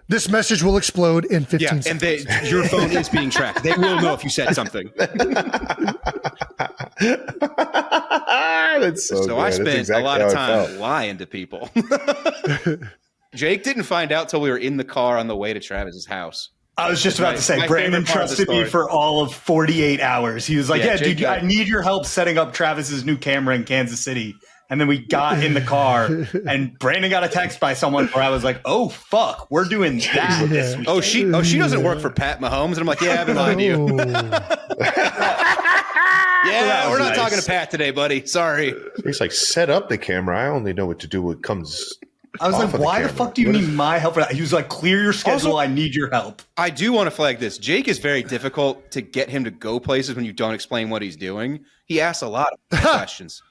Speaker 1: This message will explode in 15 seconds.
Speaker 3: And your phone is being tracked. They will know if you said something.
Speaker 2: That's
Speaker 3: So I spent a lot of time lying to people. Jake didn't find out till we were in the car on the way to Travis's house.
Speaker 4: I was just about to say,
Speaker 3: my
Speaker 4: Brandon
Speaker 3: favorite part of the
Speaker 4: trusted me
Speaker 3: story.
Speaker 4: for all of 48 hours. He was like, yeah,
Speaker 3: Jake
Speaker 4: dude, I need your help setting up Travis's new camera in Kansas City. And then we got in the car, and Brandon got a text by someone where I was like, oh, fuck, we're doing that this week.
Speaker 3: Oh, she doesn't work for Pat Mahomes. And I'm like, yeah, I've been lying to you. Yeah, we're not
Speaker 4: nice.
Speaker 3: talking to Pat today, buddy. Sorry.
Speaker 2: He's like, set up the camera. I only know what to do when it comes.
Speaker 4: I was
Speaker 2: off
Speaker 4: like,
Speaker 2: of the
Speaker 4: why the
Speaker 2: camera.
Speaker 4: fuck do you
Speaker 2: What
Speaker 4: need
Speaker 2: is-
Speaker 4: my help for that? He was like, clear your schedule.
Speaker 3: Also-
Speaker 4: I need your help.
Speaker 3: I do want to flag this. Jake is very difficult to get him to go places when you don't explain what he's doing. He asks a lot of questions.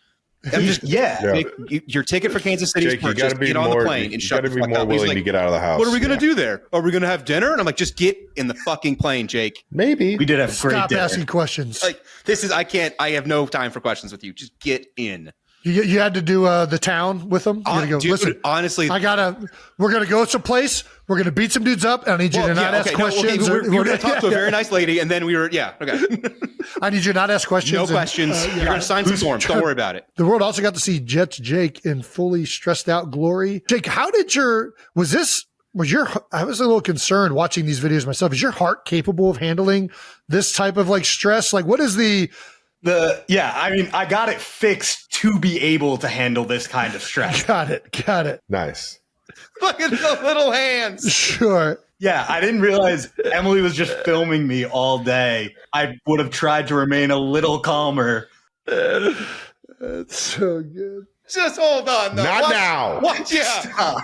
Speaker 3: I'm just
Speaker 4: Yeah.
Speaker 2: Yeah.
Speaker 3: your ticket for Kansas City is
Speaker 2: Jake, you
Speaker 3: purchased.
Speaker 2: got to be
Speaker 3: Get on
Speaker 2: more.
Speaker 3: the plane
Speaker 2: You
Speaker 3: and
Speaker 2: got
Speaker 3: shut
Speaker 2: to
Speaker 3: the
Speaker 2: be
Speaker 3: fuck
Speaker 2: more
Speaker 3: up. He's
Speaker 2: willing
Speaker 3: like,
Speaker 2: to get out of the house.
Speaker 3: what are we going to
Speaker 2: Yeah.
Speaker 3: do there? Are we going to have dinner? And I'm like, just get in the fucking plane, Jake.
Speaker 2: Maybe
Speaker 4: We did have great
Speaker 1: Stop
Speaker 4: dinner.
Speaker 1: asking questions.
Speaker 3: Like, I have no time for questions with you. Just get in.
Speaker 1: You had to do the town with them. You gotta go,
Speaker 3: Dude,
Speaker 1: listen,
Speaker 3: honestly,
Speaker 1: we're gonna go someplace. We're gonna beat some dudes up, and I need you to not ask questions.
Speaker 3: we were going to talk to a very nice lady, and then okay.
Speaker 1: I need you to not ask questions.
Speaker 3: No
Speaker 1: and,
Speaker 3: questions. You're going to sign some forms. Don't worry about it.
Speaker 1: The world also got to see Jets Jake in fully stressed out glory. Jake, how did I was a little concerned watching these videos myself. Is your heart capable of handling this type of like stress? Like, what is
Speaker 4: I got it fixed to be able to handle this kind of stress.
Speaker 1: got it.
Speaker 2: nice.
Speaker 3: Look at the little hands.
Speaker 1: Sure.
Speaker 4: Yeah, I didn't realize Emily was just filming me all day. I would have tried to remain a little calmer.
Speaker 1: That's so good.
Speaker 3: Just hold on. Though.
Speaker 2: Not now.
Speaker 3: Watch, yeah.
Speaker 4: Stop.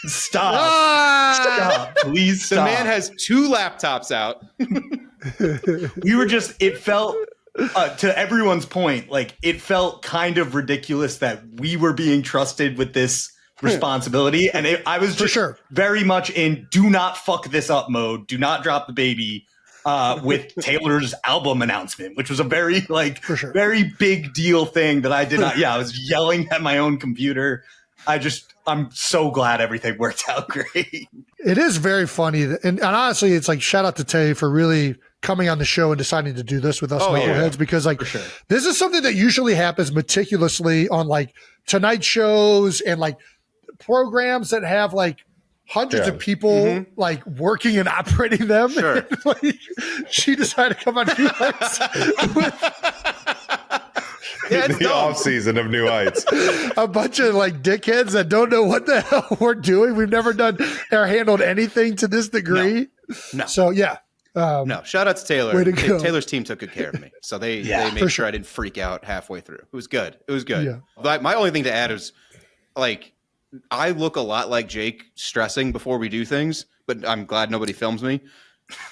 Speaker 4: Stop. Please
Speaker 3: The
Speaker 4: stop.
Speaker 3: man has 2 laptops out.
Speaker 4: We were just, it felt, to everyone's point, like it felt kind of ridiculous that we were being trusted with this responsibility. And I was just very much in do not fuck this up mode. Do not drop the baby with Taylor's album announcement, which was a very very big deal thing that I did not. Yeah, I was yelling at my own computer. I'm so glad everything worked out great. It
Speaker 1: is very funny. And honestly, it's like shout out to Tay for really coming on the show and deciding to do this with us knuckleheads because this is something that usually happens meticulously on like Tonight shows and like programs that have like hundreds of people like working and operating them.
Speaker 3: Sure.
Speaker 1: And, like, she decided to come on New Heights with
Speaker 2: the off season of New Heights.
Speaker 1: A bunch of like dickheads that don't know what the hell we're doing. We've never done or handled anything to this degree.
Speaker 3: No.
Speaker 1: So yeah.
Speaker 3: No, shout out to Taylor.
Speaker 1: Way to go.
Speaker 3: Taylor's team took good care of me. So they made sure I didn't freak out halfway through. It was good. Yeah. But my only thing to add is like I look a lot like Jake stressing before we do things, but I'm glad nobody films me.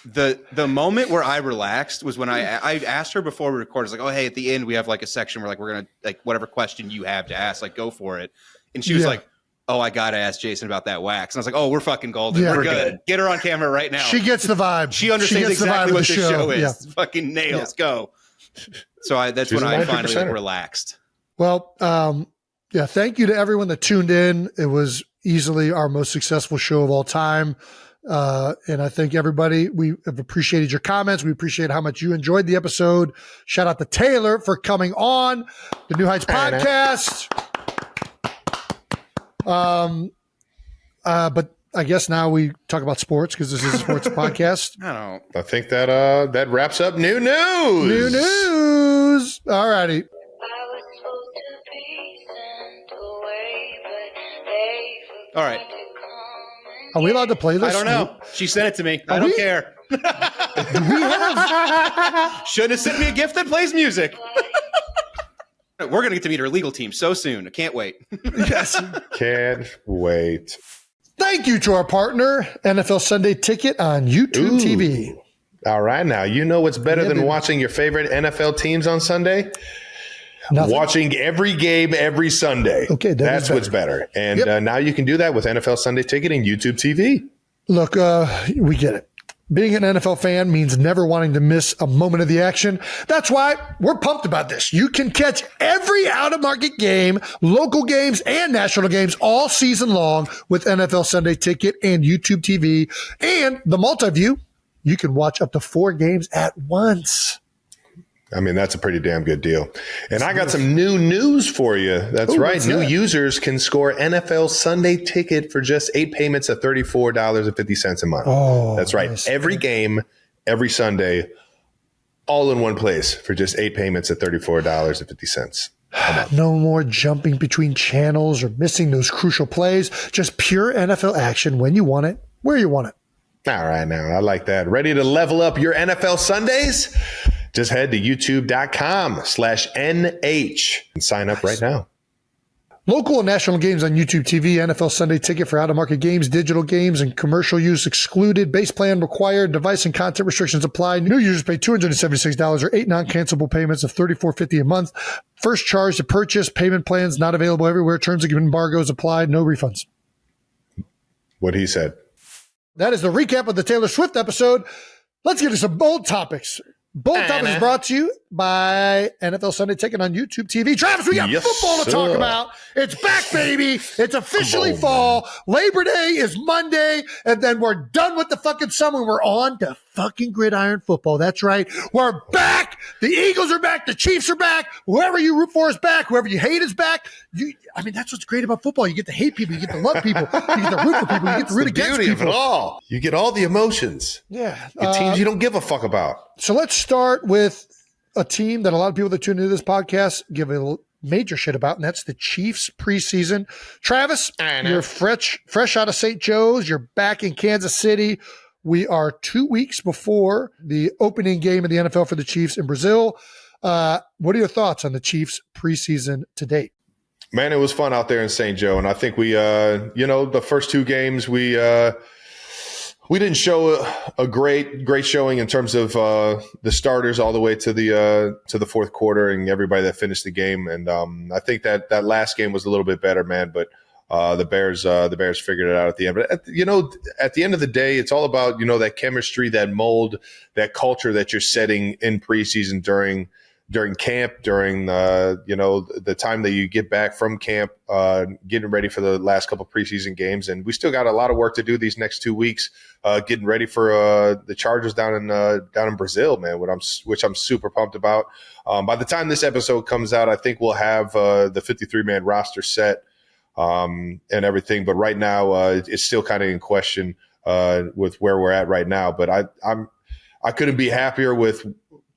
Speaker 3: The moment where I relaxed was when I asked her before we recorded, like, oh, hey, at the end we have like a section where like we're gonna like whatever question you have to ask, like go for it. And she was like, oh, I gotta ask Jason about that wax. And I was like, oh, we're fucking golden. We're good. Get her on camera right now.
Speaker 1: She gets the vibe.
Speaker 3: She understands exactly what this show is. Yeah. Fucking nails. Go. So that's when I finally like, relaxed.
Speaker 1: Well, thank you to everyone that tuned in. It was easily our most successful show of all time. And I think everybody, we have appreciated your comments. We appreciate how much you enjoyed the episode. Shout out to Taylor for coming on the New Heights podcast. But I guess now we talk about sports because this is a sports podcast.
Speaker 2: I think that wraps up new news.
Speaker 1: All righty.
Speaker 3: All right.
Speaker 1: Are we allowed to play this?
Speaker 3: I don't know. She sent it to me. I don't care. Should have sent me a gift that plays music. We're going to get to meet her legal team so soon. I can't wait.
Speaker 1: Yes.
Speaker 2: Can't wait.
Speaker 1: Thank you to our partner, NFL Sunday Ticket on YouTube TV.
Speaker 2: All right. Now, you know what's better than watching your favorite NFL teams on Sunday? Nothing. Watching every game every Sunday.
Speaker 1: Okay,
Speaker 2: that's what's better. And now you can do that with NFL Sunday Ticket and YouTube TV.
Speaker 1: Look, we get it. Being an NFL fan means never wanting to miss a moment of the action. That's why we're pumped about this. You can catch every out-of-market game, local games, and national games all season long with NFL Sunday Ticket and YouTube TV. And the multi-view, you can watch up to 4 games at once.
Speaker 2: I mean, that's a pretty damn good deal. And I got some new news for you. That's right. New users can score NFL Sunday Ticket for just 8 payments of $34.50 a month.
Speaker 1: Oh,
Speaker 2: that's right. Nice. Every game, every Sunday, all in one place for just 8 payments of $34.50 a month.
Speaker 1: No more jumping between channels or missing those crucial plays. Just pure NFL action when you want it, where you want it.
Speaker 2: All right, now. I like that. Ready to level up your NFL Sundays? Just head to youtube.com/NH and sign up right now.
Speaker 1: Local and national games on YouTube TV, NFL Sunday Ticket for out-of-market games, digital games, and commercial use excluded. Base plan required. Device and content restrictions apply. New users pay $276 or 8 non-cancelable payments of $34.50 a month. First charge to purchase. Payment plans not available everywhere. Terms and embargoes applied. No refunds.
Speaker 2: What he said.
Speaker 1: That is the recap of the Taylor Swift episode. Let's get to some bold topics. Bold Topics is brought to you by NFL Sunday Ticket on YouTube TV. Travis, we got football to talk about. It's back, baby. It's officially fall. Man. Labor Day is Monday, and then we're done with the fucking summer. We're on to fucking gridiron football. That's right. We're back. The Eagles are back. The Chiefs are back. Whoever you root for is back. Whoever you hate is back. I mean, that's what's great about football. You get to hate people. You get to love people. You get to root for people. You get to root against people.
Speaker 2: Of it all. You get all the emotions.
Speaker 1: Yeah.
Speaker 2: You get teams you don't give a fuck about.
Speaker 1: So let's start with a team that a lot of people that tune into this podcast give a major shit about, and that's the Chiefs preseason. Travis, you're fresh out of St. Joe's. You're back in Kansas City. We are 2 weeks before the opening game of the NFL for the Chiefs in Brazil. What are your thoughts on the Chiefs preseason to date?
Speaker 2: Man, it was fun out there in St. Joe, and I think we, the first 2 games we didn't show a great showing in terms of the starters all the way to the fourth quarter and everybody that finished the game. And I think that last game was a little bit better, man. But the Bears figured it out at the end. But at the end of the day, it's all about that chemistry, that mold, that culture that you're setting in preseason during camp, during the time that you get back from camp, getting ready for the last couple of preseason games. And we still got a lot of work to do these next 2 weeks, getting ready for the Chargers down in Brazil, man, which I'm super pumped about. By the time this episode comes out, I think we'll have the 53-man roster set and everything. But right now, it's still kind of in question with where we're at right now. But I couldn't be happier with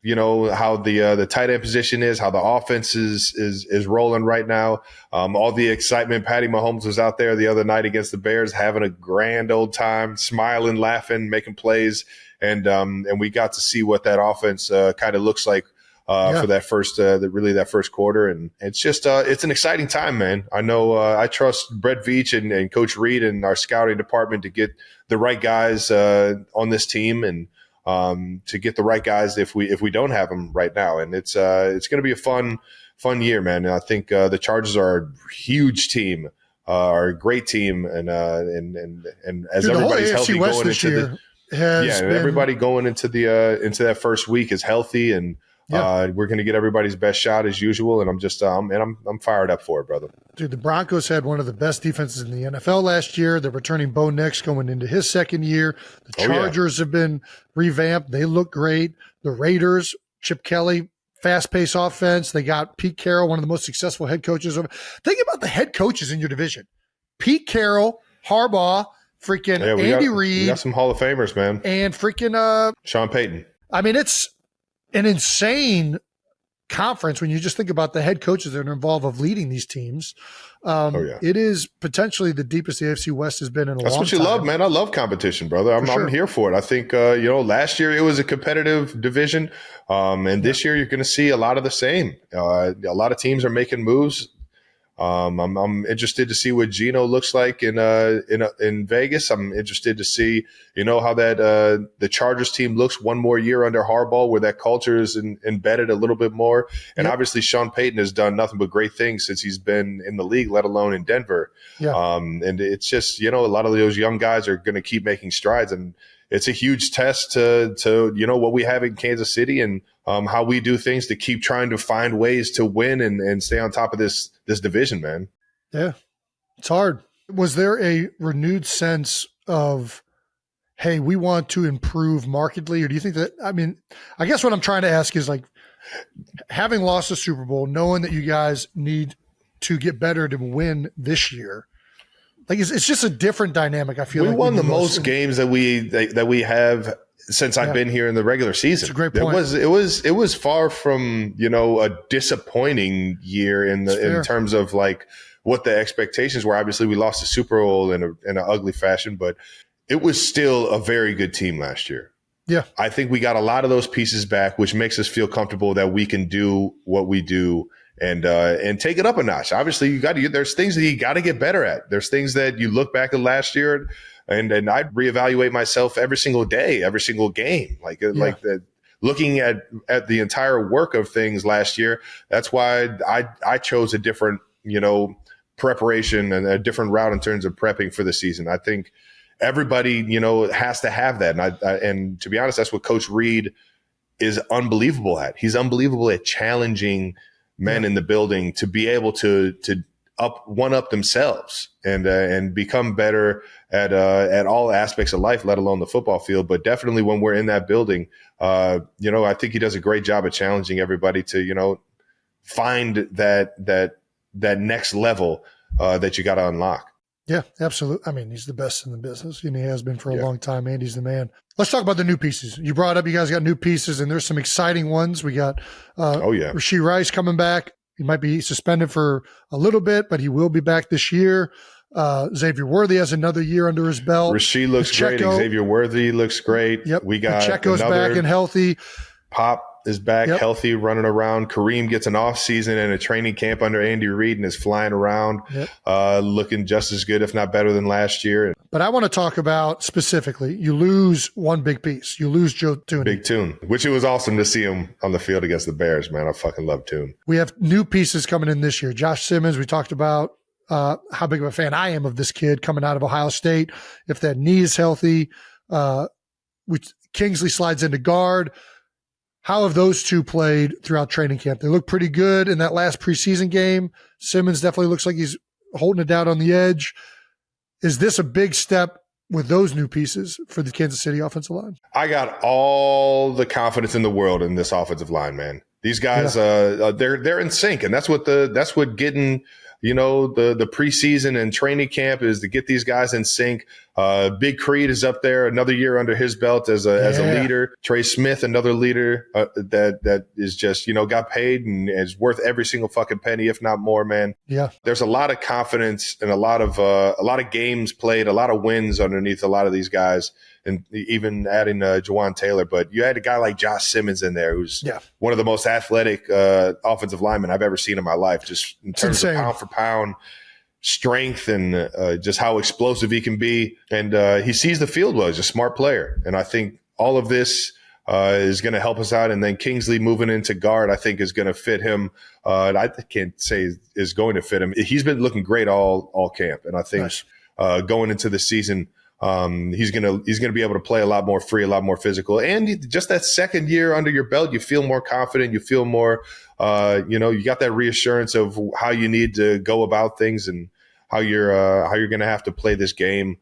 Speaker 2: how the tight end position is, how the offense is rolling right now. All the excitement. Patty Mahomes was out there the other night against the Bears, having a grand old time, smiling, laughing, making plays, and we got to see what that offense kind of looks like for that first quarter. And it's just it's an exciting time, man. I know I trust Brett Veach and Coach Reed and our scouting department to get the right guys on this team and to get the right guys if we don't have them right now. And it's going to be a fun year, man. And I think the Chargers are a huge team, are a great team, and as everybody's healthy going into everybody going into that first week is healthy, and we're going to get everybody's best shot as usual. And I'm just I'm fired up for it, brother.
Speaker 1: Dude, the Broncos had one of the best defenses in the NFL last year. They're returning Bo Nix going into his second year. The Chargers have been revamped. They look great. The Raiders, Chip Kelly, fast-paced offense. They got Pete Carroll, one of the most successful head coaches. Think about the head coaches in your division. Pete Carroll, Harbaugh, freaking Andy Reid.
Speaker 2: We got some Hall of Famers, man.
Speaker 1: And freaking
Speaker 2: Sean Payton.
Speaker 1: I mean, it's an insane conference when you just think about the head coaches that are involved of leading these teams. It is potentially the deepest the AFC West has been in a long time.
Speaker 2: That's what you love, man. I love competition, brother. I'm here for it. I think, last year it was a competitive division. And this year you're going to see a lot of the same. A lot of teams are making moves. I'm interested to see what Geno looks like in Vegas. I'm interested to see, how that the Chargers team looks one more year under Harbaugh, where that culture is embedded a little bit more. And obviously Sean Payton has done nothing but great things since he's been in the league, let alone in Denver. And it's just, a lot of those young guys are going to keep making strides, and it's a huge test to what we have in Kansas City and how we do things to keep trying to find ways to win and stay on top of this division, man.
Speaker 1: Yeah, it's hard. Was there a renewed sense of, hey, we want to improve markedly? Or do you think that, I guess what I'm trying to ask is, like, having lost the Super Bowl, knowing that you guys need to get better to win this year, like it's just a different dynamic. I feel
Speaker 2: we won the most games that we have since I've been here in the regular season.
Speaker 1: That's a great point.
Speaker 2: It was far from a disappointing year in terms of like what the expectations were. Obviously, we lost the Super Bowl in an ugly fashion, but it was still a very good team last year.
Speaker 1: Yeah,
Speaker 2: I think we got a lot of those pieces back, which makes us feel comfortable that we can do what we do and take it up a notch. Obviously, there's things that you got to get better at. There's things that you look back at last year, and I'd reevaluate myself every single day, every single game, like that. Looking at the entire work of things last year. That's why I chose a different preparation and a different route in terms of prepping for the season. I think everybody has to have that, and to be honest, that's what Coach Reed is unbelievable at. He's unbelievable at challenging men in the building to be able to one up themselves and become better at all aspects of life, let alone the football field. But definitely when we're in that building, I think he does a great job of challenging everybody to find that next level that you got to unlock.
Speaker 1: Yeah, absolutely. He's the best in the business, and he has been for a long time. Andy's the man. Let's talk about the new pieces. You brought up you guys got new pieces, and there's some exciting ones. We got Rashee Rice coming back. He might be suspended for a little bit, but he will be back this year. Xavier Worthy has another year under his belt.
Speaker 2: Rashee looks great. Xavier Worthy looks great.
Speaker 1: Yep.
Speaker 2: We got
Speaker 1: Pacheco's back and healthy.
Speaker 2: Pop is back healthy, running around. Kareem gets an off season and a training camp under Andy Reid and is flying around, looking just as good, if not better than last year.
Speaker 1: But I want to talk about specifically, you lose one big piece. You lose Joe Thuney.
Speaker 2: Big Tune, which it was awesome to see him on the field against the Bears, man. I fucking love Tune.
Speaker 1: We have new pieces coming in this year. Josh Simmons, we talked about how big of a fan I am of this kid coming out of Ohio State. If that knee is healthy, Kingsley slides into guard. How have those two played throughout training camp? They look pretty good in that last preseason game. Simmons definitely looks like he's holding it down on the edge. Is this a big step with those new pieces for the Kansas City offensive line?
Speaker 2: I got all the confidence in the world in this offensive line, man. These guys, they're in sync, and that's what getting the preseason and training camp is, to get these guys in sync. Big Creed is up there, another year under his belt as a leader. Trey Smith, another leader that is just got paid and is worth every single fucking penny, if not more, man.
Speaker 1: Yeah,
Speaker 2: there's a lot of confidence and a lot of games played, a lot of wins underneath a lot of these guys. And even adding Jawan Taylor. But you had a guy like Josh Simmons in there, who's one of the most athletic offensive linemen I've ever seen in my life, just in terms of pound for pound strength and just how explosive he can be. And he sees the field well. He's a smart player. And I think all of this is going to help us out. And then Kingsley moving into guard, I think, is going to fit him. I can't say is going to fit him. He's been looking great all camp. And I think going into the season, he's gonna be able to play a lot more free, a lot more physical, and just that second year under your belt, you feel more confident. You feel more, you got that reassurance of how you need to go about things and how you're gonna have to play this game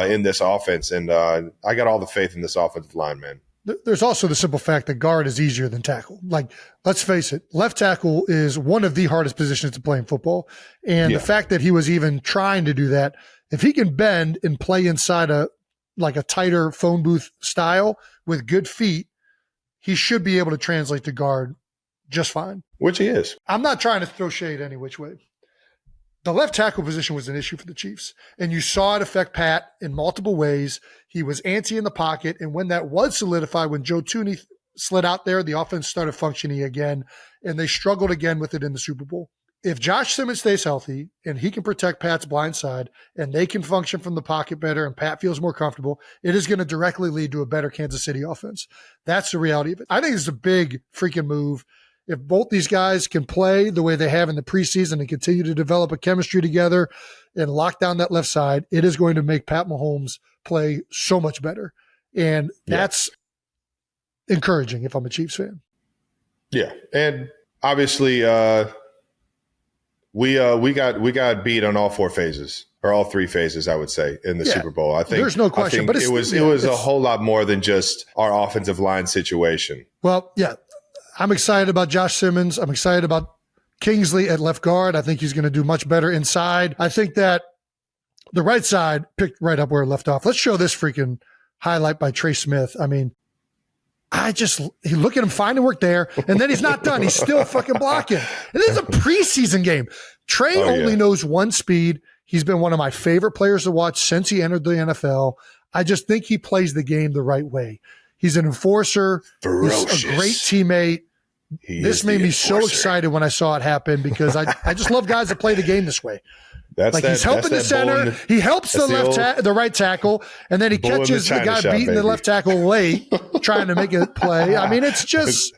Speaker 2: in this offense. And I got all the faith in this offensive line, man.
Speaker 1: There's also the simple fact that guard is easier than tackle. Like, let's face it, left tackle is one of the hardest positions to play in football, and the fact that he was even trying to do that. If he can bend and play inside a tighter phone booth style with good feet, he should be able to translate to guard just fine.
Speaker 2: Which he is.
Speaker 1: I'm not trying to throw shade any which way. The left tackle position was an issue for the Chiefs, and you saw it affect Pat in multiple ways. He was antsy in the pocket, and when that was solidified, when Joe Thuney slid out there, the offense started functioning again, and they struggled again with it in the Super Bowl. If Josh Simmons stays healthy and he can protect Pat's blind side and they can function from the pocket better and Pat feels more comfortable, it is going to directly lead to a better Kansas City offense. That's the reality of it. I think it's a big freaking move. If both these guys can play the way they have in the preseason and continue to develop a chemistry together and lock down that left side, it is going to make Pat Mahomes play so much better. And that's encouraging if I'm a Chiefs fan.
Speaker 2: Yeah. And obviously, we got beat on all four phases, or all three phases, I would say, in the Super Bowl. I think
Speaker 1: there's no question, but
Speaker 2: it was a whole lot more than just our offensive line situation.
Speaker 1: Well, I'm excited about Josh Simmons. I'm excited about Kingsley at left guard. I think he's going to do much better inside. I think that the right side picked right up where it left off. Let's show this freaking highlight by Trey Smith. I mean, you look at him finding work there, and then he's not done. He's still fucking blocking. And this is a preseason game. Trey only knows one speed. He's been one of my favorite players to watch since he entered the NFL. I just think he plays the game the right way. He's an enforcer.
Speaker 2: Ferocious.
Speaker 1: He's a great teammate. This made me so excited when I saw it happen, because I just love guys that play the game this way. He's helping the center. He helps the right tackle, and then he catches the guy beating the left tackle late, trying to make a play. I mean, it's just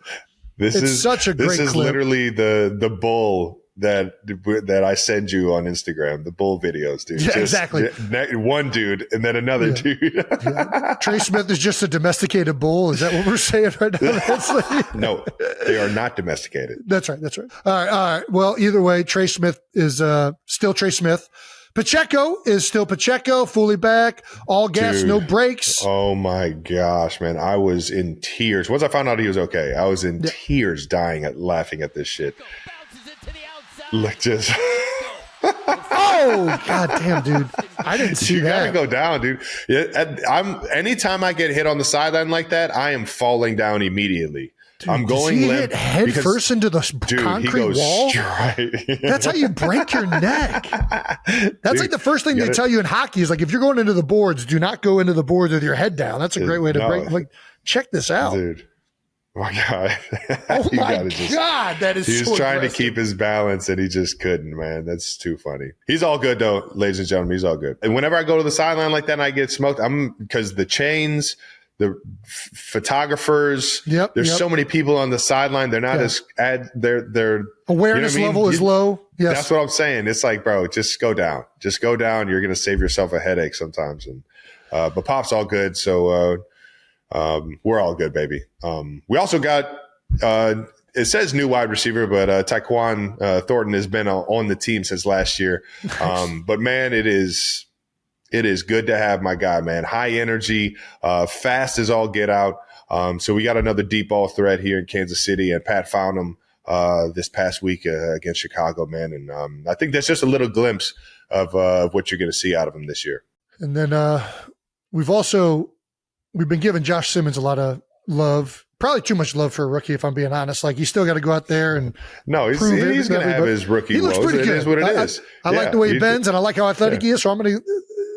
Speaker 1: such a great clip. This is literally
Speaker 2: the bull that I send you on Instagram, the bull videos, dude.
Speaker 1: Yeah, exactly.
Speaker 2: One dude and then another dude.
Speaker 1: Trey Smith is just a domesticated bull. Is that what we're saying right now?
Speaker 2: No, they are not domesticated.
Speaker 1: That's right. All right. Well, either way, Trey Smith is still Trey Smith. Pacheco is still Pacheco, fully back, all gas, no brakes.
Speaker 2: Oh my gosh, man. I was in tears. Once I found out he was okay, I was in tears laughing at this shit. Look, just
Speaker 1: oh god damn, dude! I didn't see that.
Speaker 2: You gotta go down, dude. Anytime I get hit on the sideline like that, I am falling down immediately.
Speaker 1: Dude,
Speaker 2: I'm going
Speaker 1: limp head first into the concrete wall.
Speaker 2: Straight.
Speaker 1: That's how you break your neck. That's like the first thing they tell you in hockey is like, if you're going into the boards, do not go into the boards with your head down. That's a great way to break. Like, check this out,
Speaker 2: dude. Oh my God.
Speaker 1: Oh my God. That is
Speaker 2: He was
Speaker 1: so
Speaker 2: trying
Speaker 1: aggressive.
Speaker 2: to keep his balance and he just couldn't, man. That's too funny. He's all good though, ladies and gentlemen. He's all good. And whenever I go to the sideline like that and I get smoked, because the chains, the photographers, there's so many people on the sideline. They're not their
Speaker 1: awareness level is low. Yes.
Speaker 2: That's what I'm saying. It's like, bro, just go down. Just go down. You're going to save yourself a headache sometimes. And but Pop's all good. So we're all good, baby. We also got it says new wide receiver, but Tyquan Thornton has been on the team since last year. But man, it is good to have my guy, man. High energy, fast as all get out. So we got another deep ball threat here in Kansas City, and Pat found him this past week against Chicago, man. And I think that's just a little glimpse of what you're going to see out of him this year.
Speaker 1: And then we've been giving Josh Simmons a lot of love. Probably too much love for a rookie, if I'm being honest. Like, he's still got to go out there and
Speaker 2: he's going to have his rookie
Speaker 1: he looks
Speaker 2: woes.
Speaker 1: pretty good.
Speaker 2: It is what it is.
Speaker 1: I like the way he bends, and I like how athletic he is, so I'm going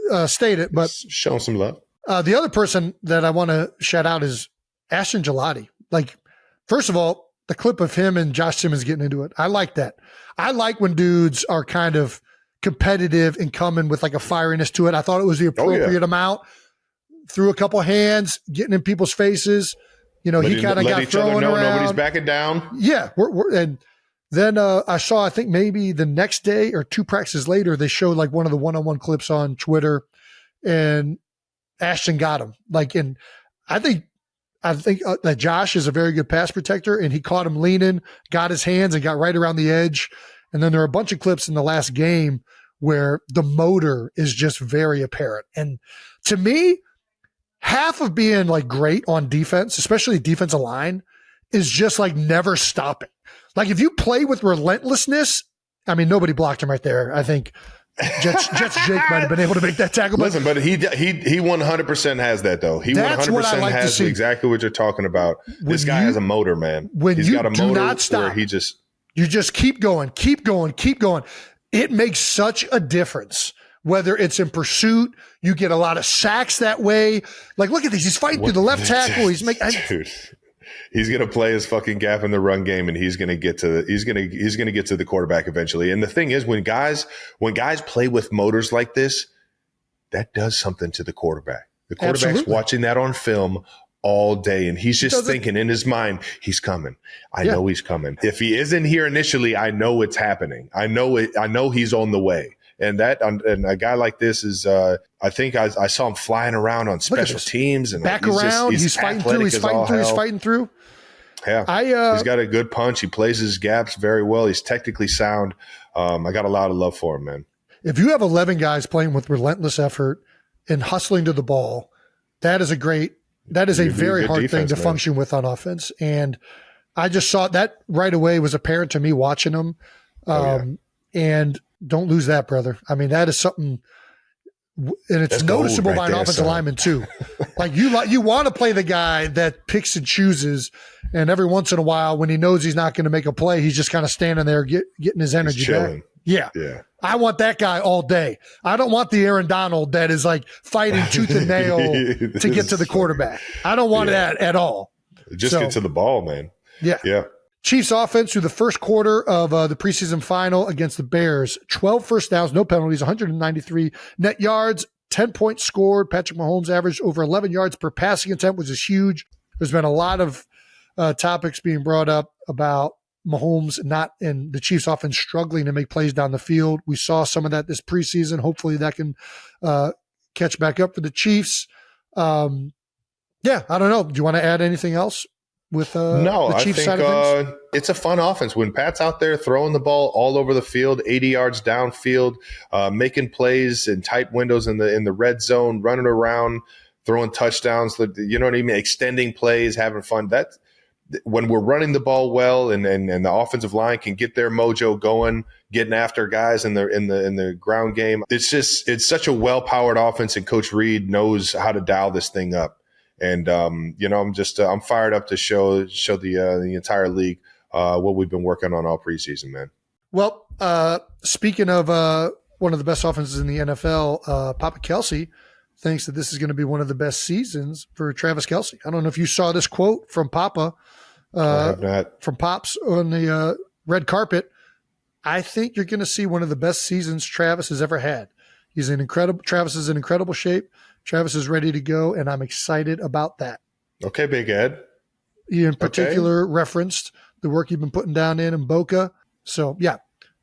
Speaker 1: to state it. But
Speaker 2: show him some love.
Speaker 1: The other person that I want to shout out is Ashton Gelati. Like, first of all, the clip of him and Josh Simmons getting into it, I like that. I like when dudes are kind of competitive and coming with like a fieriness to it. I thought it was the appropriate amount. Threw a couple hands, getting in people's faces. You know, he kind of got thrown around.
Speaker 2: Nobody's backing down.
Speaker 1: Yeah. And then I saw, I think maybe the next day or 2 practices later, they showed like one of the one-on-one clips on Twitter, and Ashton got him. Like, and I think that Josh is a very good pass protector, and he caught him leaning, got his hands, and got right around the edge. And then there are a bunch of clips in the last game where the motor is just very apparent. And to me, half of being like great on defense, especially defensive line, is just like never stopping. Like, if you play with relentlessness, I mean, nobody blocked him right there. I think Jets Jake might have been able to make that tackle.
Speaker 2: Listen, but he 100% has that though. He 100% has exactly what you're talking about. This guy has a motor, man.
Speaker 1: When
Speaker 2: he's got a motor
Speaker 1: not stop,
Speaker 2: where
Speaker 1: you just keep going. It makes such a difference. Whether it's in pursuit, you get a lot of sacks that way. Like, look at this. He's fighting through the left tackle. He's
Speaker 2: dude. He's going to play his fucking gap in the run game, and he's going to get to the quarterback eventually. And the thing is, when guys play with motors like this, that does something to the quarterback. The quarterback's watching that on film all day, and he's just thinking in his mind, he's coming. I know he's coming. If he isn't here initially, I know it's happening. I know he's on the way. And a guy like this is, I think I saw him flying around on special teams and
Speaker 1: back around. He's fighting through. He's fighting through.
Speaker 2: Yeah, he's got a good punch. He plays his gaps very well. He's technically sound. I got a lot of love for him, man.
Speaker 1: If you have 11 guys playing with relentless effort and hustling to the ball, that is a very hard thing to function with on offense. And I just saw that right away. Was apparent to me watching him. And don't lose that, brother. I mean, that is something, and it's noticeable by an offensive lineman too. Like, you want to play the guy that picks and chooses, and every once in a while, when he knows he's not going to make a play, he's just kind of standing there getting his energy back. Yeah. I want that guy all day. I don't want the Aaron Donald that is like fighting tooth and nail to get to the quarterback. I don't want that at all.
Speaker 2: Just get to the ball, man. Yeah.
Speaker 1: Chiefs offense through the first quarter of the preseason final against the Bears, 12 first downs, no penalties, 193 net yards, 10 points scored. Patrick Mahomes averaged over 11 yards per passing attempt, which is huge. There's been a lot of topics being brought up about Mahomes not in the Chiefs offense struggling to make plays down the field. We saw some of that this preseason. Hopefully that can catch back up for the Chiefs. I don't know. Do you want to add anything else with the Chiefs side of things?
Speaker 2: It's a fun offense. When Pat's out there throwing the ball all over the field, 80 yards downfield, making plays in tight windows in the red zone, running around, throwing touchdowns, you know what I mean? Extending plays, having fun. That's when we're running the ball well and the offensive line can get their mojo going, getting after guys in the ground game. It's such a well-powered offense, and Coach Reed knows how to dial this thing up. And I'm fired up to show the entire league what we've been working on all preseason, man. Well,
Speaker 1: speaking of one of the best offenses in the NFL, Papa Kelce thinks that this is going to be one of the best seasons for Travis Kelce. I don't know if you saw this quote from Papa from Pops on the red carpet. I think you're going to see one of the best seasons Travis has ever had. Travis is in incredible shape. Travis is ready to go, and I'm excited about that.
Speaker 2: Okay, Big Ed.
Speaker 1: He in particular referenced the work you've been putting down in Boca. So, yeah,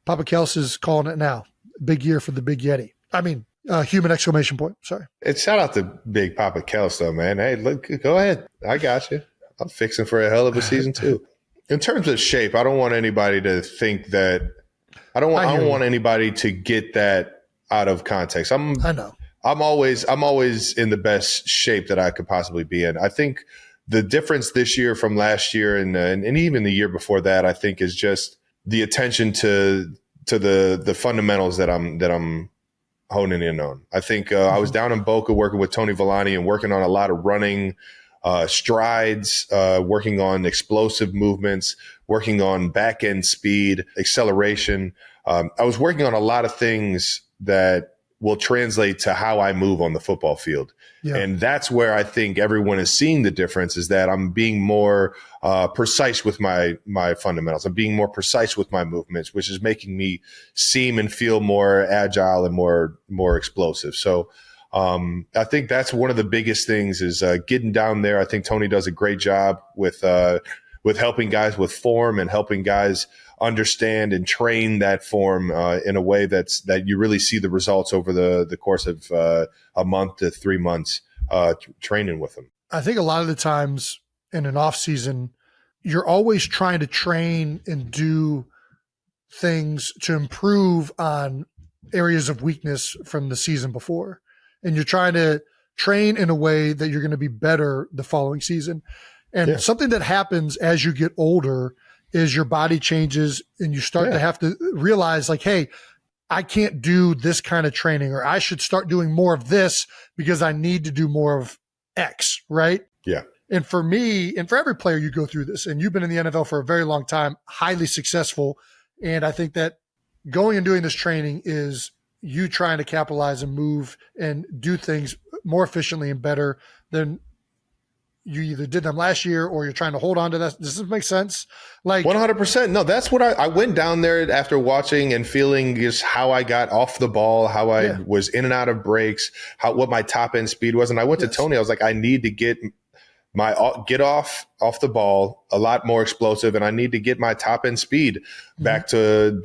Speaker 1: Papa Kelce is calling it now. Big year for the Big Yeti. I mean, human exclamation point. Sorry.
Speaker 2: And shout out to Big Papa Kelce, though, man. Hey, look, go ahead. I got you. I'm fixing for a hell of a season, too. In terms of shape, I don't want anybody to think that – I don't want anybody to get that out of context. I know. I'm always in the best shape that I could possibly be in. I think the difference this year from last year and even the year before that, I think, is just the attention to the fundamentals that I'm honing in on. I think I was down in Boca working with Tony Villani and working on a lot of running strides, working on explosive movements, working on back end speed, acceleration. I was working on a lot of things that will translate to how I move on the football field. Yeah. And that's where I think everyone is seeing the difference, is that I'm being more precise with my fundamentals. I'm being more precise with my movements, which is making me seem and feel more agile and more explosive. So I think that's one of the biggest things is getting down there. I think Tony does a great job with helping guys with form and helping guys understand and train that form in a way that you really see the results over the course of a month to 3 months training with them.
Speaker 1: I think a lot of the times in an off season, you're always trying to train and do things to improve on areas of weakness from the season before. And you're trying to train in a way that you're going to be better the following season. And something that happens as you get older is your body changes and you start to have to realize like, hey, I can't do this kind of training, or I should start doing more of this because I need to do more of X, right?
Speaker 2: Yeah.
Speaker 1: And for me, and for every player, you go through this, and you've been in the NFL for a very long time, highly successful. And I think that going and doing this training is you trying to capitalize and move and do things more efficiently and better than you either did them last year or you're trying to hold on to that. Does this make sense? Like
Speaker 2: 100%. No, that's what I went down there after watching and feeling just how I got off the ball, how I was in and out of breaks, what my top end speed was. And I went to Tony. I was like, I need to get off the ball a lot more explosive, and I need to get my top end speed back to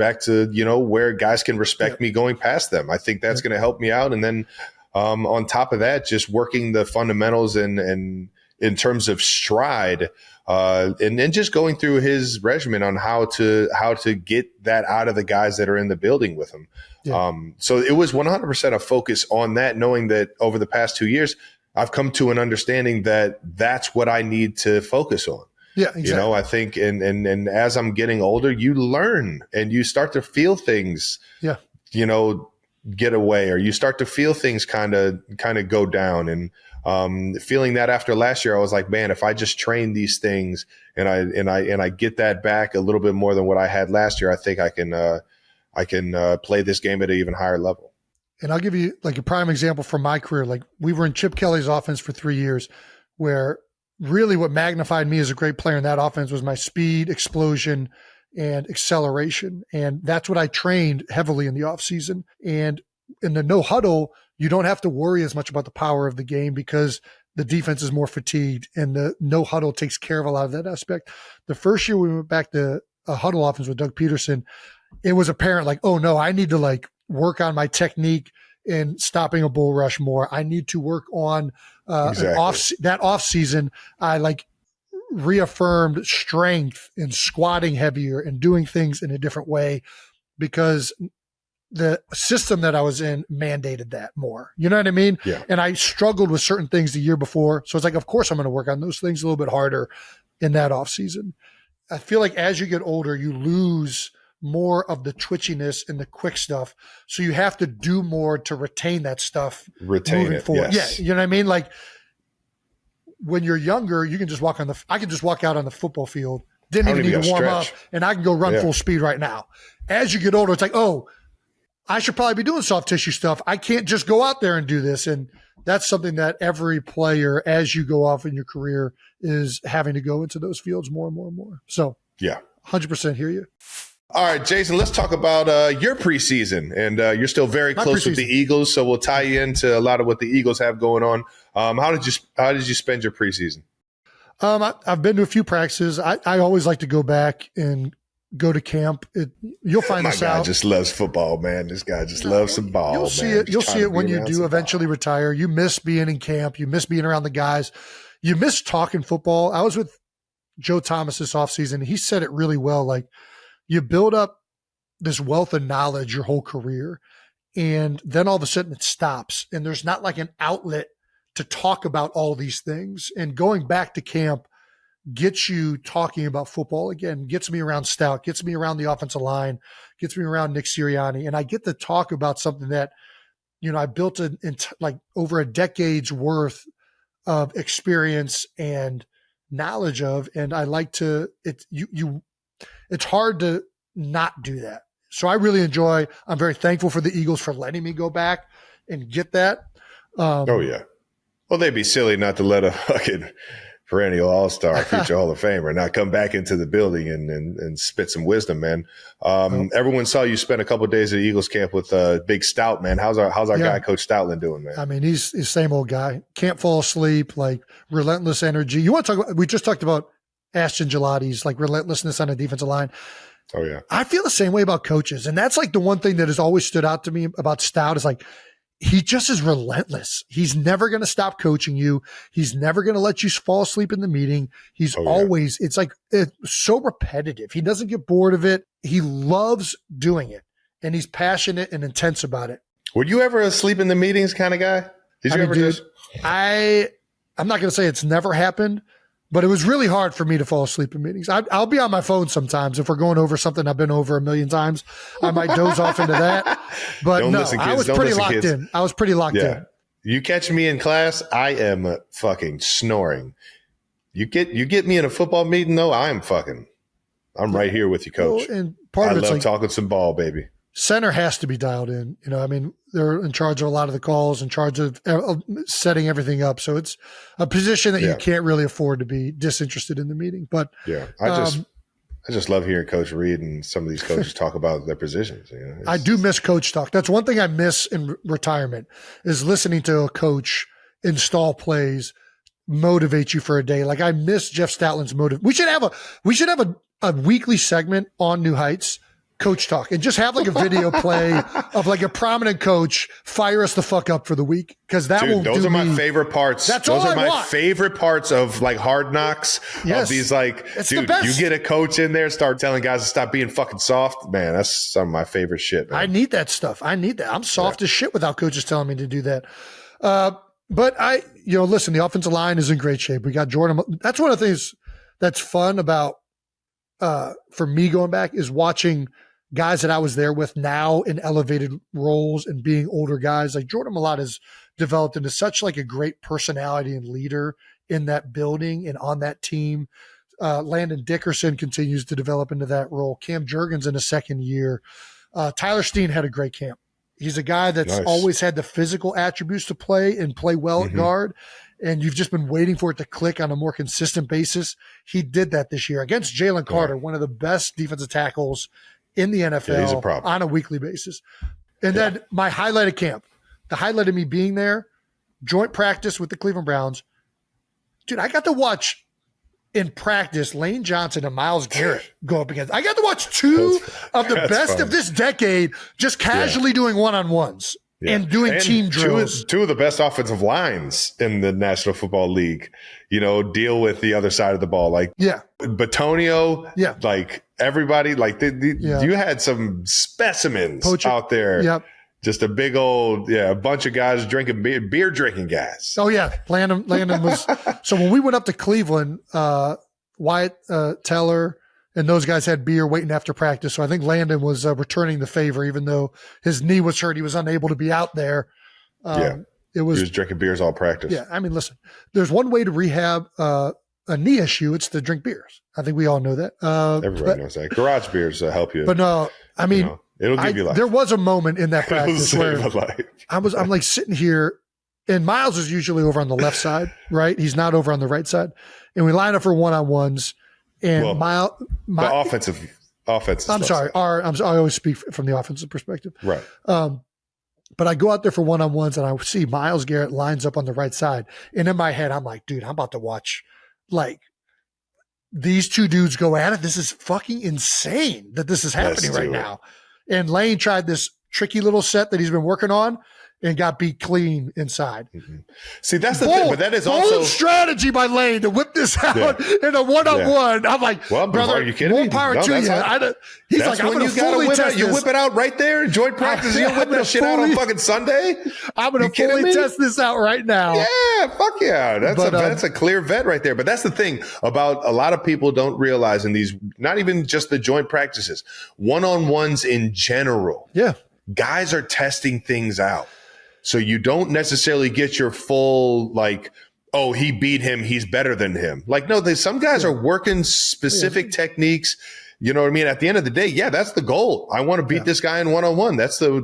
Speaker 2: where guys can respect me going past them. I think that's going to help me out. And then on top of that, just working the fundamentals and in terms of stride, and then just going through his regimen on how to get that out of the guys that are in the building with him. Yeah. So it was 100% a focus on that, knowing that over the past 2 years, I've come to an understanding that that's what I need to focus on.
Speaker 1: Yeah, exactly.
Speaker 2: I think, and as I'm getting older, you learn and you start to feel things, get away, or you start to feel things kind of go down. And feeling that after last year, I was like, man, if I just train these things and I get that back a little bit more than what I had last year, I think I can play this game at an even higher level.
Speaker 1: And I'll give you like a prime example from my career. Like we were in Chip Kelly's offense for 3 years, where really what magnified me as a great player in that offense was my speed, explosion, and acceleration. And that's what I trained heavily in the offseason. And in the no huddle, you don't have to worry as much about the power of the game because the defense is more fatigued, and the no huddle takes care of a lot of that aspect. The first year we went back to a huddle offense with Doug Peterson, it was apparent like, oh no, I need to like work on my technique in stopping a bull rush more. I need to work on that off season. I like reaffirmed strength and squatting heavier and doing things in a different way because the system that I was in mandated that more. You know what I mean?
Speaker 2: Yeah.
Speaker 1: And I struggled with certain things the year before. So it's like, of course I'm going to work on those things a little bit harder in that off season. I feel like as you get older, you lose more of the twitchiness and the quick stuff. So you have to do more to retain that stuff moving forward.
Speaker 2: Yes.
Speaker 1: Yeah. You know what I mean? Like when you're younger, you can just I can just walk out on the football field, didn't even need to warm up, and I can go run full speed right now. As you get older, it's like, oh, I should probably be doing soft tissue stuff. I can't just go out there and do this. And that's something that every player, as you go off in your career, is having to go into those fields more and more and more. So
Speaker 2: yeah,
Speaker 1: 100% hear you.
Speaker 2: All right, Jason, let's talk about your preseason. And you're still very close with the Eagles, so we'll tie you into a lot of what the Eagles have going on. How did you spend your preseason?
Speaker 1: I've been to a few practices. I always like to go back and go to camp. You'll find this out.
Speaker 2: My guy just loves football, man. This guy just loves some ball.
Speaker 1: You'll see it. You'll see it when you do eventually retire. You miss being in camp. You miss being around the guys. You miss talking football. I was with Joe Thomas this offseason. He said it really well. Like, you build up this wealth of knowledge your whole career, and then all of a sudden it stops, and there's not like an outlet to talk about all these things. And going back to camp gets you talking about football again, gets me around Stout, gets me around the offensive line, gets me around Nick Sirianni, and I get to talk about something that, I built like over a decade's worth of experience and knowledge of, and I like to it's hard to not do that. So I really enjoy. I'm very thankful for the Eagles for letting me go back and get that.
Speaker 2: Oh yeah. Well, they'd be silly not to let a fucking perennial all-star, future Hall of Famer not come back into the building and spit some wisdom, man. Everyone saw you spend a couple of days at Eagles camp with Big Stout, man. How's our guy, Coach Stoutland, doing, man?
Speaker 1: I mean, he's the same old guy. Can't fall asleep, like relentless energy. You want to talk about, we just talked about Ashton Gelati's like relentlessness on the defensive line.
Speaker 2: Oh yeah.
Speaker 1: I feel the same way about coaches. And that's like the one thing that has always stood out to me about Stout is like, he just is relentless. He's never going to stop coaching you. He's never going to let you fall asleep in the meeting. He's always, it's like, it's so repetitive. He doesn't get bored of it. He loves doing it, and he's passionate and intense about it.
Speaker 2: Were you ever a sleep in the meetings kind of guy? Did you ever just?
Speaker 1: I'm not going to say it's never happened, but it was really hard for me to fall asleep in meetings. I'll be on my phone sometimes. If we're going over something I've been over a million times, I might doze off into that. But I was pretty locked in. I was pretty locked in.
Speaker 2: You catch me in class, I am fucking snoring. You get me in a football meeting, though, I'm right here with you, Coach.
Speaker 1: Well, and part of it's
Speaker 2: love
Speaker 1: like,
Speaker 2: talking some ball, baby.
Speaker 1: Center has to be dialed in. I mean, they're in charge of a lot of the calls, in charge of setting everything up. So it's a position that you can't really afford to be disinterested in the meeting. But
Speaker 2: I just love hearing Coach Reed and some of these coaches talk about their positions.
Speaker 1: I do miss coach talk. That's one thing I miss in retirement is listening to a coach install plays, motivate you for a day. Like I miss Jeff Stoutland's motive. We should have a weekly segment on New Heights, Coach Talk, and just have like a video play of like a prominent coach fire us the fuck up for the week, because those
Speaker 2: are my favorite parts.
Speaker 1: Those are my
Speaker 2: favorite parts of like Hard Knocks.
Speaker 1: Yes.
Speaker 2: Of these like, dude, you get a coach in there, start telling guys to stop being fucking soft. Man, that's some of my favorite shit, man.
Speaker 1: I need that stuff. I'm soft as shit without coaches telling me to do that. But listen, the offensive line is in great shape. We got Jordan. That's one of the things that's fun about for me going back is watching guys that I was there with now in elevated roles and being older guys. Like Jordan Mailata has developed into such like a great personality and leader in that building and on that team. Landon Dickerson continues to develop into that role. Cam Jurgens in his second year. Tyler Steen had a great camp. He's a guy that's always had the physical attributes to play and play well at guard. And you've just been waiting for it to click on a more consistent basis. He did that this year against Jalen Carter, one of the best defensive tackles in the NFL on a weekly basis. And then my highlight of camp, the highlight of me being there, joint practice with the Cleveland Browns. Dude, I got to watch in practice Lane Johnson and Myles Garrett go up against. I got to watch two of the best of this decade just casually doing one-on-ones. Yeah. And doing team drills.
Speaker 2: Two of the best offensive lines in the National Football League, deal with the other side of the ball. Like, Batonio, like everybody, like you had some specimens out there.
Speaker 1: Yep.
Speaker 2: Just a big old, a bunch of guys drinking beer drinking guys.
Speaker 1: Oh, yeah. Landon was. So when we went up to Cleveland, Wyatt Teller and those guys had beer waiting after practice. So I think Landon was returning the favor, even though his knee was hurt. He was unable to be out there. He was
Speaker 2: drinking beers all practice.
Speaker 1: Yeah. I mean, listen, there's one way to rehab a knee issue. It's to drink beers. I think we all know that.
Speaker 2: Everybody knows that. Garage beers help you.
Speaker 1: But no, I mean,
Speaker 2: it'll give you life.
Speaker 1: There was a moment in that practice where I'm like sitting here And Myles is usually over on the left side, right? He's not over on the right side. And we line up for one-on-ones. And
Speaker 2: the offensive.
Speaker 1: I'm sorry. I always speak from the offensive perspective.
Speaker 2: Right.
Speaker 1: But I go out there for one-on-ones and I see Myles Garrett lines up on the right side. And in my head, I'm like, dude, I'm about to watch like these two dudes go at it. This is fucking insane that this is happening right now. And Lane tried this tricky little set that he's been working on and got beat clean inside.
Speaker 2: Mm-hmm. See, that's the thing, but that is also
Speaker 1: strategy by Lane to whip this out in a one-on-one. I'm like,
Speaker 2: well,
Speaker 1: brother,
Speaker 2: are you kidding me?
Speaker 1: More power to you. He's like, I'm going to fully test this.
Speaker 2: You whip it out right there in joint practice. You whip that shit out on fucking Sunday.
Speaker 1: I'm going to fully test this out right now.
Speaker 2: Yeah, fuck yeah. That's a clear vet right there. But that's the thing about a lot of people don't realize in these, not even just the joint practices, one-on-ones in general.
Speaker 1: Yeah.
Speaker 2: Guys are testing things out. So you don't necessarily get your full, like, oh, he beat him, he's better than him. Like, no, some guys are working specific techniques. You know what I mean? At the end of the day, that's the goal. I want to beat this guy in one-on-one. That's the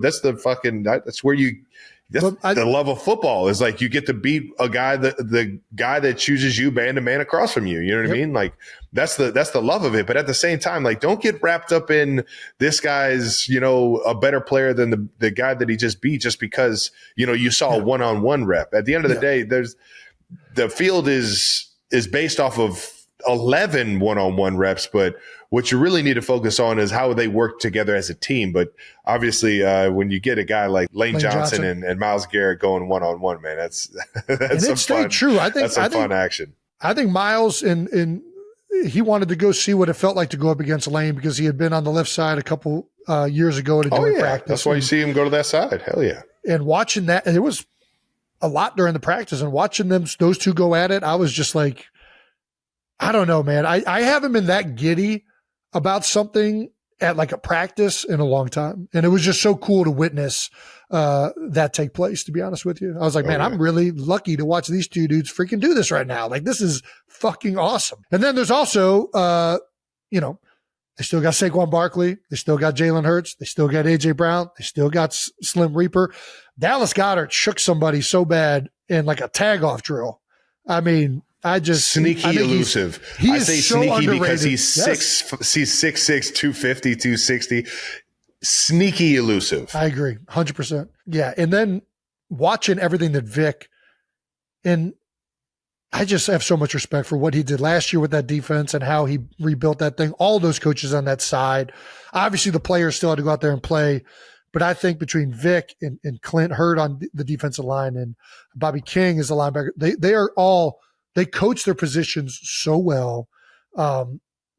Speaker 2: love of football is like you get to beat a guy, the guy that chooses you man to man across from you. You know what I mean? Like that's the love of it. But at the same time, like don't get wrapped up in this guy's, a better player than the guy that he just beat just because, you saw a one-on-one rep. At the end of the day, the field is based off of 11 one-on-one reps, but what you really need to focus on is how they work together as a team. But obviously, when you get a guy like Lane Johnson and Myles Garrett going one-on-one, man, that's some fun.
Speaker 1: True. I think
Speaker 2: that's fun action.
Speaker 1: I think Myles he wanted to go see what it felt like to go up against Lane because he had been on the left side a couple years ago to joint practice.
Speaker 2: That's why you see him go to that side. Hell yeah!
Speaker 1: And watching that, and it was a lot during the practice, and watching those two go at it, I was just like, I don't know, man. I haven't been that giddy about something at like a practice in a long time. And it was just so cool to witness that take place, to be honest with you. I was like, man, I'm really lucky to watch these two dudes freaking do this right now. Like, this is fucking awesome. And then there's also, they still got Saquon Barkley. They still got Jalen Hurts. They still got A.J. Brown. They still got Slim Reaper. Dallas Goedert shook somebody so bad in like a tag-off drill. I mean,
Speaker 2: sneaky elusive. I say so sneaky underrated. Because he's 6'6", 250, 260. Sneaky elusive.
Speaker 1: I agree. 100%. Yeah. And then watching everything that Vic, and I just have so much respect for what he did last year with that defense and how he rebuilt that thing. All those coaches on that side. Obviously the players still had to go out there and play, but I think between Vic and Clint Hurd on the defensive line and Bobby King as a linebacker, they coach their positions so well.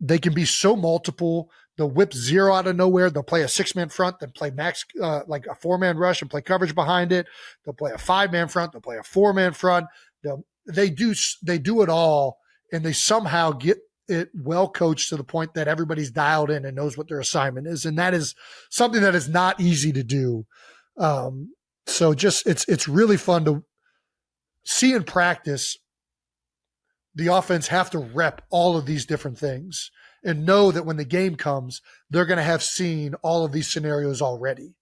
Speaker 1: They can be so multiple. They'll whip zero out of nowhere. They'll play a 6-man front, then play max, like a 4-man rush and play coverage behind it. They'll play a 5-man front. They'll play a 4-man front. They do it all, and they somehow get it well coached to the point that everybody's dialed in and knows what their assignment is. And that is something that is not easy to do. So just, it's really fun to see in practice the offense have to rep all of these different things and know that when the game comes, they're going to have seen all of these scenarios already.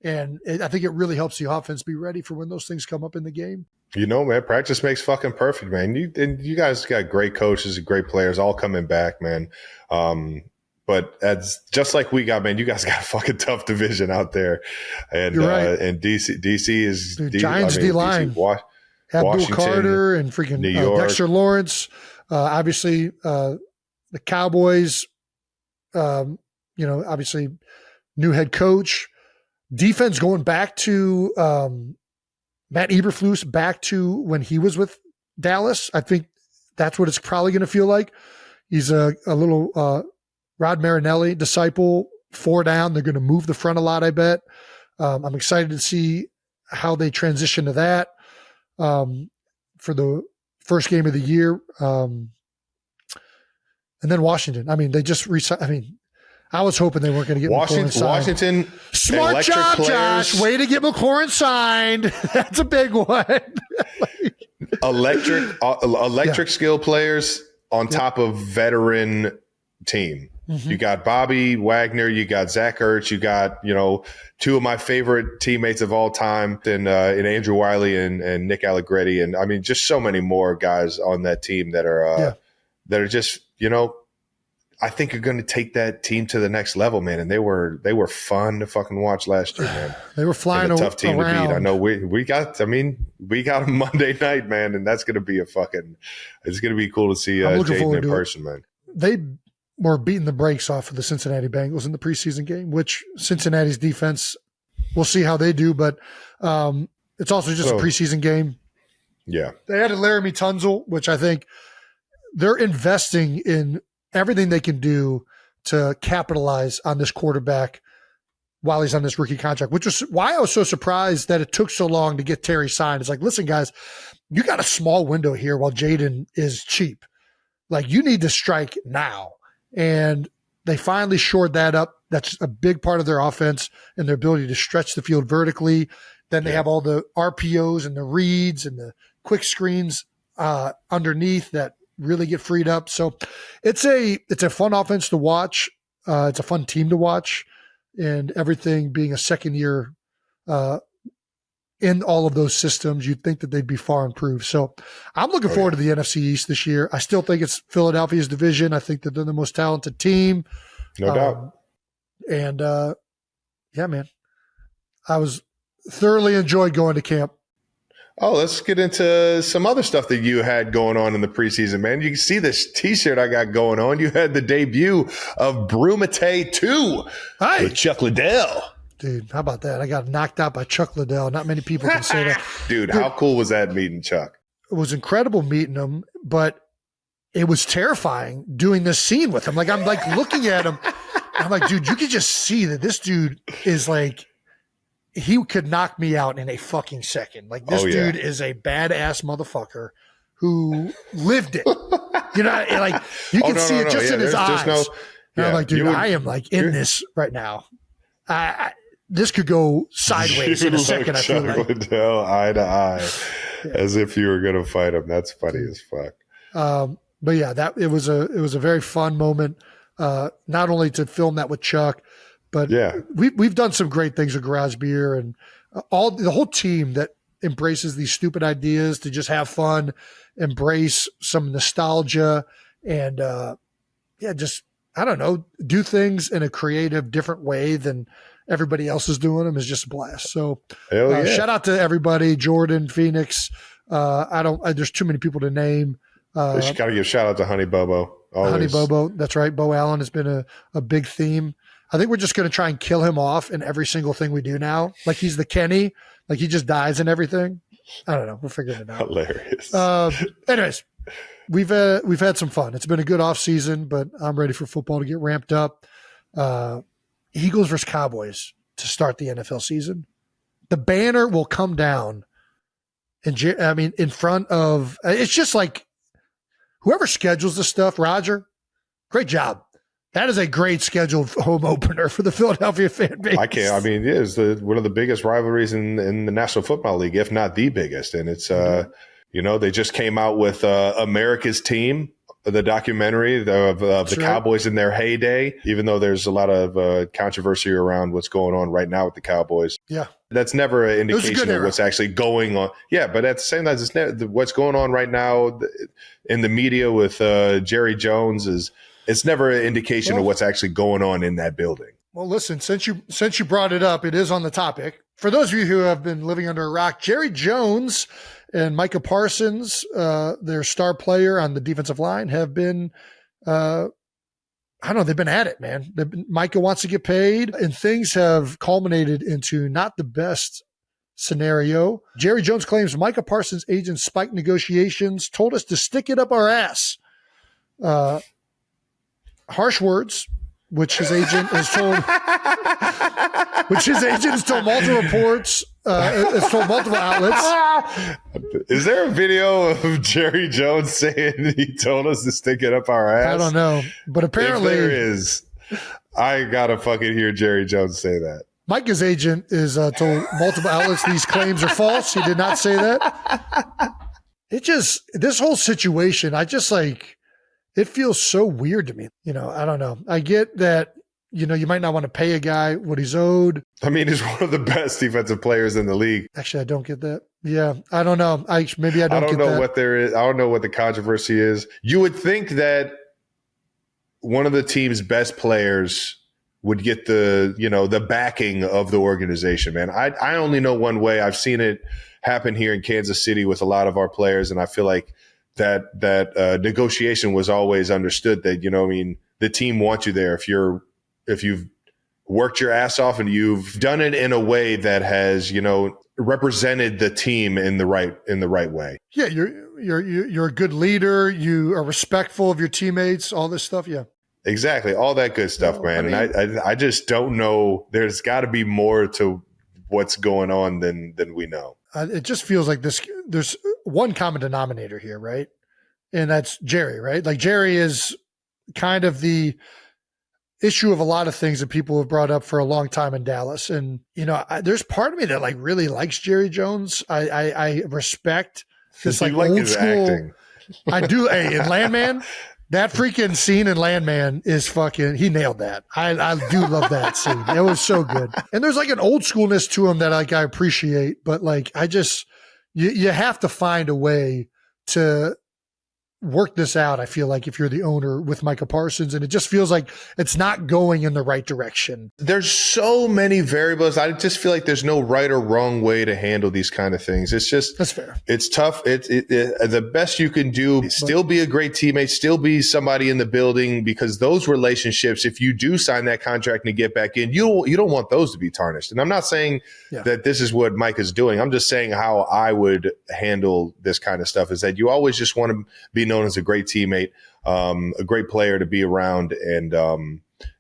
Speaker 1: And I think it really helps the offense be ready for when those things come up in the game.
Speaker 2: Man, practice makes fucking perfect, man. You guys got great coaches and great players all coming back, man. But as just like we got, man, you guys got a fucking tough division out there. And
Speaker 1: you're right.
Speaker 2: And DC is
Speaker 1: Giants D-line. Abdul Carter and freaking
Speaker 2: New York.
Speaker 1: Dexter Lawrence. Obviously, the Cowboys, obviously new head coach. Defense going back to Matt Eberflus, back to when he was with Dallas. I think that's what it's probably going to feel like. He's a little Rod Marinelli disciple, 4 down. They're going to move the front a lot, I bet. I'm excited to see how they transition to that. For the first game of the year. And then Washington. I mean, they just I was hoping they weren't going to get McLaurin signed.
Speaker 2: Washington.
Speaker 1: Smart job, players. Josh. Way to get McLaurin signed. That's a big one.
Speaker 2: electric skill players on top of veteran team.
Speaker 1: Mm-hmm.
Speaker 2: You got Bobby Wagner, you got Zach Ertz, you got, two of my favorite teammates of all time in Andrew Wiley and Nick Allegretti. And I mean, just so many more guys on that team that are just, I think are going to take that team to the next level, man. And they were fun to fucking watch last year, man.
Speaker 1: They were flying a tough team around.
Speaker 2: To beat. I know we got a Monday night, man, and that's going to be it's going to be cool to see Jaden in person, man.
Speaker 1: They were beating the brakes off of the Cincinnati Bengals in the preseason game, which Cincinnati's defense, we'll see how they do, but it's also just a preseason game.
Speaker 2: Yeah.
Speaker 1: They added Laramie Tunzel, which I think they're investing in everything they can do to capitalize on this quarterback while he's on this rookie contract, which is why I was so surprised that it took so long to get Terry signed. It's like, listen, guys, you got a small window here while Jaden is cheap. Like, you need to strike now. And they finally shored that up. That's a big part of their offense and their ability to stretch the field vertically. Then they have all the RPOs and the reads and the quick screens underneath that really get freed up. So it's a fun offense to watch. It's a fun team to watch, and everything being a second year in all of those systems, you'd think that they'd be far improved. So I'm looking forward to the NFC East this year. I still think it's Philadelphia's division. I think that they're the most talented team.
Speaker 2: No doubt.
Speaker 1: And yeah, man, I was thoroughly enjoyed going to camp.
Speaker 2: Oh, let's get into some other stuff that you had going on in the preseason, man. You can see this T-shirt I got going on. You had the debut of Brewmite II with Chuck Liddell.
Speaker 1: Dude, how about that? I got knocked out by Chuck Liddell. Not many people can say that.
Speaker 2: Dude, how cool was that meeting Chuck?
Speaker 1: It was incredible meeting him, but it was terrifying doing this scene with him. Like, I'm like looking at him. I'm like, dude, you could just see that this dude is like, he could knock me out in a fucking second. Like, this dude is a badass motherfucker who lived it. Like, you can see it just in his eyes. I'm like, dude, I am like in this right now. This could go sideways in a second. I feel like
Speaker 2: Liddell eye to eye, as if you were going to fight him. That's funny as fuck.
Speaker 1: But yeah, it was a very fun moment. Not only to film that with Chuck, but we've done some great things with Garage Beer and the whole team that embraces these stupid ideas to just have fun, embrace some nostalgia, and just, I don't know, do things in a creative, different way than everybody else is doing them is just a blast. So shout out to everybody, Jordan, Phoenix. There's too many people to name.
Speaker 2: You got to give shout out to Honey Bobo. Always.
Speaker 1: Honey Bobo. That's right. Bo Allen has been a big theme. I think we're just going to try and kill him off in every single thing we do now. Like, he's the Kenny, like he just dies in everything. I don't know. We're figuring it out.
Speaker 2: Hilarious.
Speaker 1: Anyways, we've had some fun. It's been a good off season, but I'm ready for football to get ramped up. Eagles versus Cowboys to start the NFL season. The banner will come down in front of, it's just like whoever schedules this stuff, Roger, great job. That is a great scheduled home opener for the Philadelphia fan base.
Speaker 2: It's one of the biggest rivalries in the National Football League, if not the biggest. And it's, they just came out with America's Team, the documentary of the Cowboys in their heyday, even though there's a lot of controversy around what's going on right now with the Cowboys.
Speaker 1: Yeah.
Speaker 2: That's never an indication of what's actually going on. Yeah, but at the same time, what's going on right now in the media with Jerry Jones it's never an indication of what's actually going on in that building.
Speaker 1: Well, listen, since you brought it up, it is on the topic. For those of you who have been living under a rock, Jerry Jones and Micah Parsons, their star player on the defensive line, have been, they've been at it, man. Micah wants to get paid, and things have culminated into not the best scenario. Jerry Jones claims Micah Parsons' agent spiked negotiations, told us to stick it up our ass. Harsh words, which his agent has told multiple reports, has told multiple outlets.
Speaker 2: Is there a video of Jerry Jones saying he told us to stick it up our ass?
Speaker 1: I don't know, but apparently
Speaker 2: if there is. I gotta fucking hear Jerry Jones say that.
Speaker 1: Micah's agent is told multiple outlets these claims are false. He did not say that. This whole situation, it feels so weird to me. I don't know. I get that, you might not want to pay a guy what he's owed.
Speaker 2: I mean, he's one of the best defensive players in the league.
Speaker 1: Actually, I don't get that. Yeah, I don't know. Maybe I don't.
Speaker 2: I don't know what there is. I don't know what the controversy is. You would think that one of the team's best players would get the backing of the organization, man. I only know one way. I've seen it happen here in Kansas City with a lot of our players, and I feel like that negotiation was always understood that, the team wants you there if you've worked your ass off and you've done it in a way that has, represented the team in the right way.
Speaker 1: Yeah, you're a good leader. You are respectful of your teammates. All this stuff. Yeah,
Speaker 2: exactly. All that good stuff, man. And I just don't know. There's got to be more to what's going on than we know.
Speaker 1: It just feels like there's one common denominator here, right? And that's Jerry, right? Like Jerry is kind of the issue of a lot of things that people have brought up for a long time in Dallas. And, there's part of me that really likes Jerry Jones. I respect this old school
Speaker 2: acting.
Speaker 1: I do. Hey, in Landman, that freaking scene in Landman is he nailed that. I do love that scene. It was so good. And there's an old schoolness to him that I appreciate, but you have to find a way to work this out. I feel like if you're the owner with Micah Parsons, and it just feels like it's not going in the right direction.
Speaker 2: There's so many variables. I just feel like there's no right or wrong way to handle these kind of things. It's just,
Speaker 1: that's fair.
Speaker 2: It's tough. The best you can do is still be a great teammate, still be somebody in the building, because those relationships, if you do sign that contract and get back in, you don't want those to be tarnished. And I'm not saying that this is what Mike is doing. I'm just saying how I would handle this kind of stuff is that you always just want to be known as a great teammate, a great player to be around, and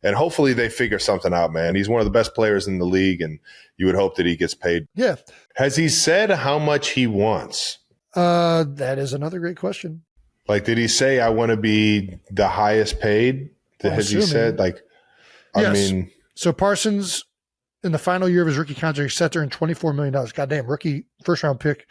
Speaker 2: hopefully they figure something out, man. He's one of the best players in the league, and you would hope that he gets paid.
Speaker 1: Yeah.
Speaker 2: Has he said how much he wants?
Speaker 1: That is another great question.
Speaker 2: Did he say, I want to be the highest paid? Has he said,
Speaker 1: yes.
Speaker 2: I mean.
Speaker 1: So Parsons, in the final year of his rookie contract, set to earn $24 million. Goddamn, rookie first-round pick.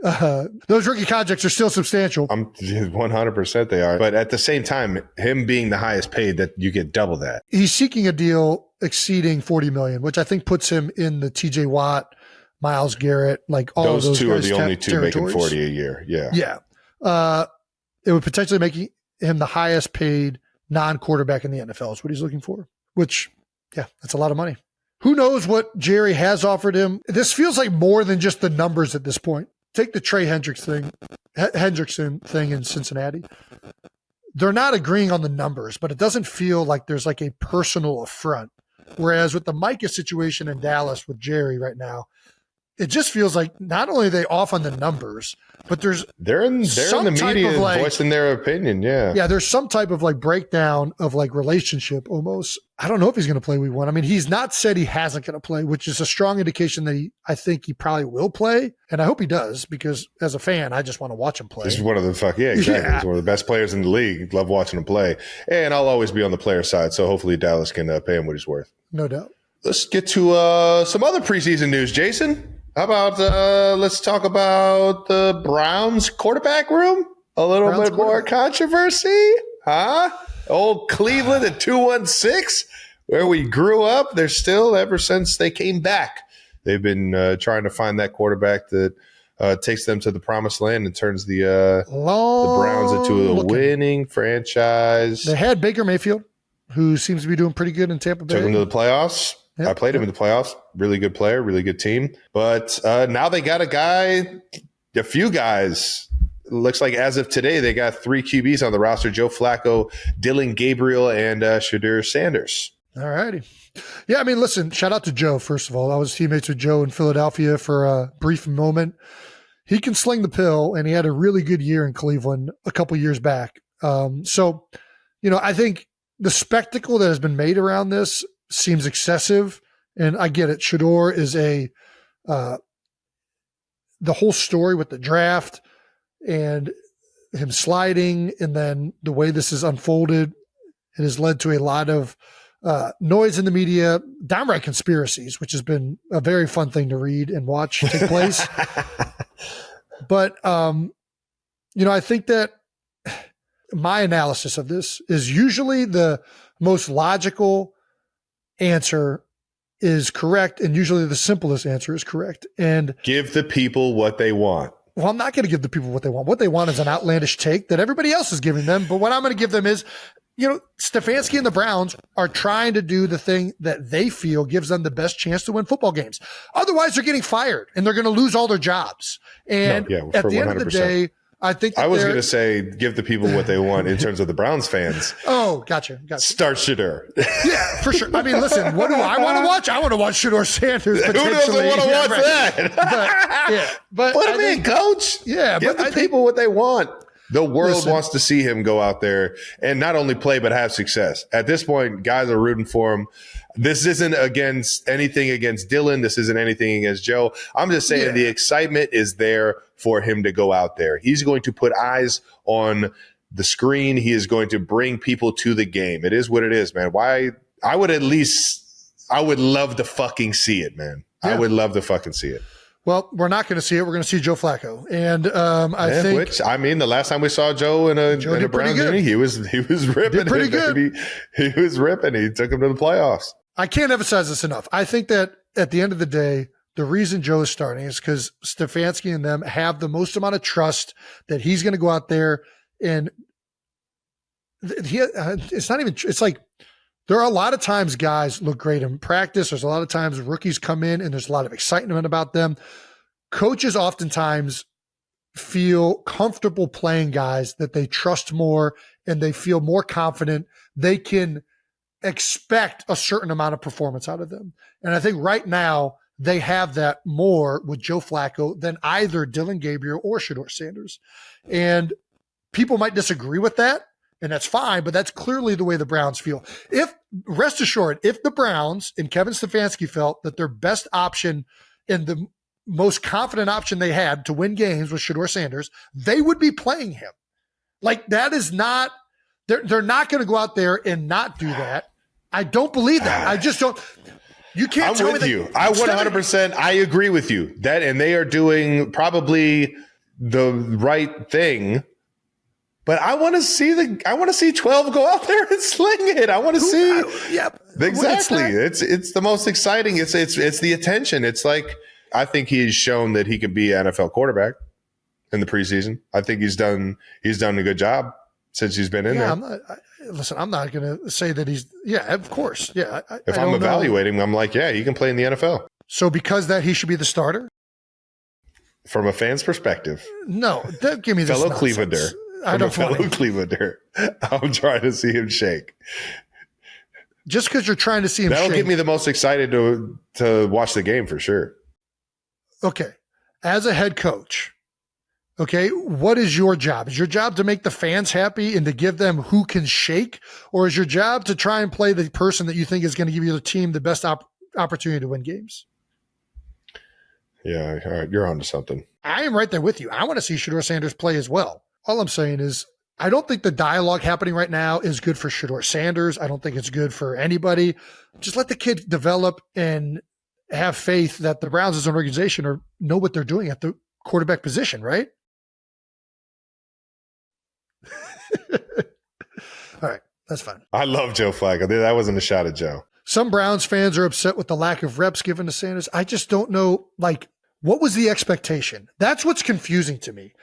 Speaker 1: Those rookie contracts are still substantial.
Speaker 2: 100% they are. But at the same time, him being the highest paid, that you get double that.
Speaker 1: He's seeking a deal exceeding $40 million, which I think puts him in the TJ Watt, Myles Garrett, all
Speaker 2: those
Speaker 1: of those
Speaker 2: two
Speaker 1: guys
Speaker 2: are the only two making 40 a year. Yeah.
Speaker 1: Yeah. It would potentially make him the highest paid non-quarterback in the NFL is what he's looking for, which, that's a lot of money. Who knows what Jerry has offered him? This feels like more than just the numbers at this point. Take the Trey Hendrickson thing in Cincinnati. They're not agreeing on the numbers, but it doesn't feel like there's a personal affront. Whereas with the Micah situation in Dallas with Jerry right now, it just feels like not only are they off on the numbers, but they're in
Speaker 2: the media voicing their opinion. Yeah.
Speaker 1: Yeah. There's some type of breakdown of relationship almost. I don't know if he's going to play week 1. I mean, he's not said he hasn't going to play, which is a strong indication that I think he probably will play. And I hope he does, because as a fan, I just want to watch him play.
Speaker 2: He's one of the exactly. Yeah. He's one of the best players in the league. Love watching him play. And I'll always be on the player side. So hopefully Dallas can pay him what he's worth.
Speaker 1: No doubt.
Speaker 2: Let's get to some other preseason news, Jason. How about let's talk about the Browns quarterback room? A little bit more controversy, huh? Old Cleveland at 2-1-6, where we grew up. They're still, ever since they came back, they've been trying to find that quarterback that takes them to the promised land and turns the Browns into a winning franchise.
Speaker 1: They had Baker Mayfield, who seems to be doing pretty good in Tampa Bay.
Speaker 2: Took them to the playoffs.
Speaker 1: Yep.
Speaker 2: I played him in the playoffs. Really good player, really good team. But now they got a few guys. Looks like as of today, they got 3 QBs on the roster: Joe Flacco, Dylan Gabriel, and Shedeur Sanders.
Speaker 1: All righty. Yeah, I mean, listen, shout out to Joe, first of all. I was teammates with Joe in Philadelphia for a brief moment. He can sling the pill, and he had a really good year in Cleveland a couple years back. So, I think the spectacle that has been made around this seems excessive, and I get it. Shedeur is the whole story with the draft and him sliding, and then the way this has unfolded, it has led to a lot of noise in the media, downright conspiracies, which has been a very fun thing to read and watch take place. But, I think that my analysis of this is usually the most logical answer is correct, and usually the simplest answer is correct. And
Speaker 2: give the people what they want.
Speaker 1: Well, I'm not going to give the people what they want. What they want is an outlandish take that everybody else is giving them. But what I'm going to give them is, Stefanski and the Browns are trying to do the thing that they feel gives them the best chance to win football games. Otherwise, they're getting fired and they're going to lose all their jobs. And at the end of the day, I think
Speaker 2: I was going to say give the people what they want in terms of the Browns fans.
Speaker 1: Oh, gotcha.
Speaker 2: Start Shedeur.
Speaker 1: Yeah, for sure. I mean, listen, what do I want to watch? I want to watch Shedeur Sanders.
Speaker 2: Who doesn't want to watch that?
Speaker 1: But
Speaker 2: put him in, coach.
Speaker 1: Yeah,
Speaker 2: give the people what they want. The world wants to see him go out there and not only play, but have success. At this point, guys are rooting for him. This isn't anything against Dylan. This isn't anything against Joe. I'm just saying the excitement is there for him to go out there. He's going to put eyes on the screen. He is going to bring people to the game. It is what it is, man. I would love to fucking see it, man. Yeah. I would love to fucking see it.
Speaker 1: Well, we're not going to see it. We're going to see Joe Flacco, and I think.
Speaker 2: The last time we saw Joe in a Browns game, he was ripping.
Speaker 1: Did pretty good.
Speaker 2: He was ripping. He took him to the playoffs.
Speaker 1: I can't emphasize this enough. I think that at the end of the day, the reason Joe is starting is because Stefanski and them have the most amount of trust that he's going to go out there and it's not even. It's like. There are a lot of times guys look great in practice. There's a lot of times rookies come in and there's a lot of excitement about them. Coaches oftentimes feel comfortable playing guys that they trust more and they feel more confident. They can expect a certain amount of performance out of them. And I think right now they have that more with Joe Flacco than either Dylan Gabriel or Shedeur Sanders. And people might disagree with that. And that's fine, but that's clearly the way the Browns feel. Rest assured, if the Browns and Kevin Stefanski felt that their best option and the most confident option they had to win games was Shedeur Sanders, they would be playing him. Like that is not, they're not going to go out there and not do that. I don't believe that. I just don't. You can't tell me that. I'm with you.
Speaker 2: I 100%. I agree with you that, and they are doing probably the right thing. But I want to see 12 go out there and sling it. I want to see.
Speaker 1: Yep.
Speaker 2: Exactly. It's the most exciting. It's the attention. It's like, I think he's shown that he can be an NFL quarterback in the preseason. I think he's done a good job since he's been in there.
Speaker 1: I'm not going to say that he's, of course. Yeah.
Speaker 2: If I'm evaluating him, I'm like, he can play in the NFL.
Speaker 1: So because that he should be the starter?
Speaker 2: From a fan's perspective.
Speaker 1: No, give me this
Speaker 2: fellow
Speaker 1: nonsense.
Speaker 2: Clevelander. From a fellow Clevelander, I'm trying to see him shake.
Speaker 1: Just because you're trying to see him shake.
Speaker 2: That'll get me the most excited to watch the game for sure.
Speaker 1: Okay. As a head coach, okay, what is your job? Is your job to make the fans happy and to give them who can shake? Or is your job to try and play the person that you think is going to give your team the best opportunity to win games?
Speaker 2: Yeah, all right, you're onto something.
Speaker 1: I am right there with you. I want to see Shedeur Sanders play as well. All I'm saying is I don't think the dialogue happening right now is good for Shedeur Sanders. I don't think it's good for anybody. Just let the kid develop and have faith that the Browns as an organization know what they're doing at the quarterback position, right? All right, that's fine.
Speaker 2: I love Joe Flacco. That wasn't a shot at Joe.
Speaker 1: Some Browns fans are upset with the lack of reps given to Sanders. I just don't know, what was the expectation? That's what's confusing to me.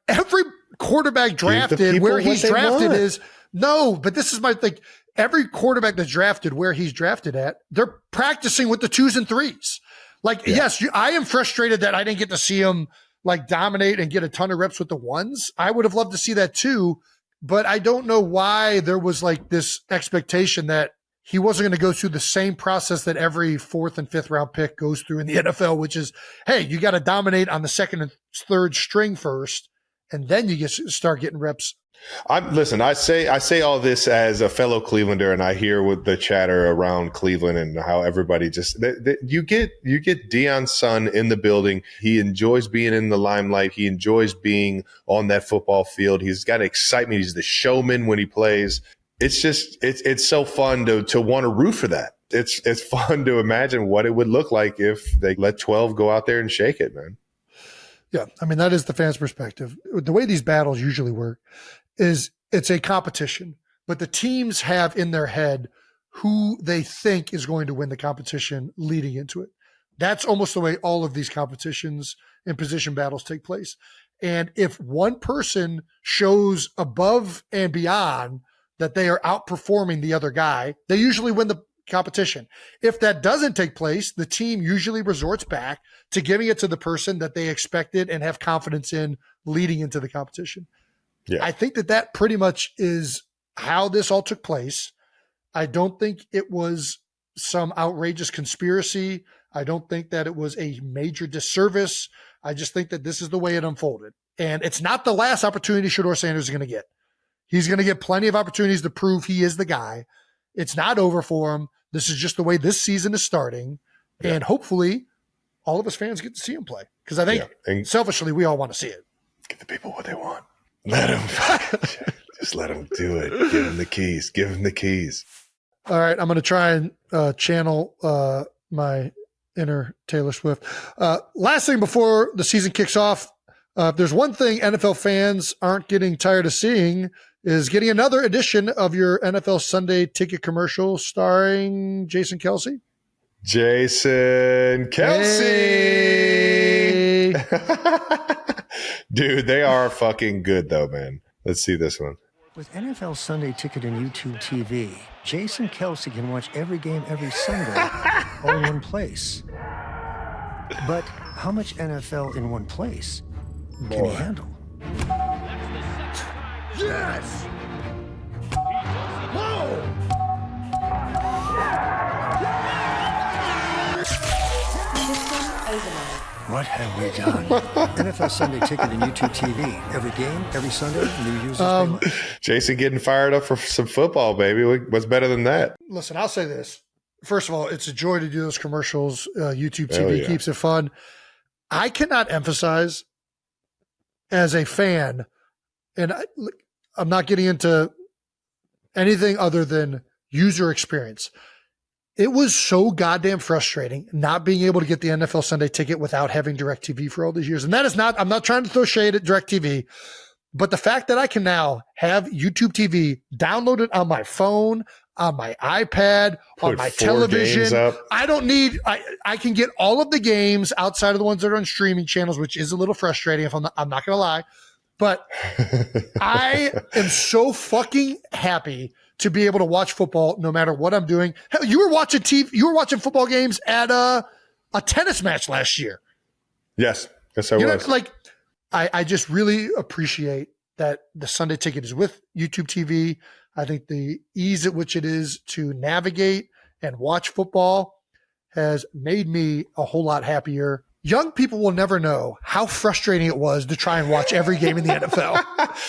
Speaker 1: Every quarterback drafted where he's drafted is no, but this is my thing. Every quarterback that's drafted where he's drafted at, they're practicing with the 2s and 3s. Yes, I am frustrated that I didn't get to see him dominate and get a ton of reps with the 1s. I would have loved to see that too, but I don't know why there was this expectation that he wasn't going to go through the same process that every 4th and 5th round pick goes through in the NFL, which is, hey, you got to dominate on the 2nd and 3rd string first, and then you start getting reps.
Speaker 2: Listen, I say all this as a fellow Clevelander, and I hear with the chatter around Cleveland and how everybody just you get Deion's son in the building. He enjoys being in the limelight. He enjoys being on that football field. He's got excitement. He's the showman when he plays. It's just it's so fun to want to root for that. It's fun to imagine what it would look like if they let 12 go out there and shake it, man.
Speaker 1: Yeah, I mean, that is the fans' perspective. The way these battles usually work is it's a competition, but the teams have in their head who they think is going to win the competition leading into it. That's almost the way all of these competitions and position battles take place. And if one person shows above and beyond that they are outperforming the other guy, they usually win the competition. If that doesn't take place, the team usually resorts back to giving it to the person that they expected and have confidence in leading into the competition. Yeah. I think that pretty much is how this all took place. I don't think it was some outrageous conspiracy. I don't think that it was a major disservice. I just think that this is the way it unfolded. And it's not the last opportunity Shedeur Sanders is going to get. He's going to get plenty of opportunities to prove he is the guy. It's not over for him. This is just the way this season is starting. Yeah. And hopefully all of us fans get to see him play. Because I think selfishly, we all want to see it.
Speaker 2: Give the people what they want. Let them. Just let them do it. Give them the keys. Give them the keys.
Speaker 1: All right. I'm going to try and channel my inner Taylor Swift. Last thing before the season kicks off, if there's one thing NFL fans aren't getting tired of seeing is getting another edition of your NFL Sunday ticket commercial starring Jason Kelce.
Speaker 2: Jason Kelce. Hey. Dude, they are fucking good though, man. Let's see this one.
Speaker 5: With NFL Sunday Ticket and YouTube TV, Jason Kelce can watch every game every Sunday all in one place. But how much NFL in one place can he handle?
Speaker 1: Yes! Whoa!
Speaker 5: What have we done? NFL Sunday Ticket and YouTube TV. Every game, every Sunday, new users.
Speaker 2: Jason getting fired up for some football, baby. What's better than that?
Speaker 1: Listen, I'll say this. First of all, it's a joy to do those commercials. YouTube TV keeps it fun. I cannot emphasize as a fan, and I'm not getting into anything other than user experience. It was so goddamn frustrating not being able to get the NFL Sunday Ticket without having DirecTV for all these years. And that is not, I'm not trying to throw shade at DirecTV, but the fact that I can now have YouTube TV downloaded on my phone, on my iPad, on my television. I don't need, I can get all of the games outside of the ones that are on streaming channels, which is a little frustrating if I'm not going to lie. But I am so fucking happy to be able to watch football no matter what I'm doing. Hell, you were watching TV, you were watching football games at a tennis match last year.
Speaker 2: Yes. Yes, I was.
Speaker 1: Like, I just really appreciate that the Sunday Ticket is with YouTube TV. I think the ease at which it is to navigate and watch football has made me a whole lot happier. Young people will never know how frustrating it was to try and watch every game in the NFL.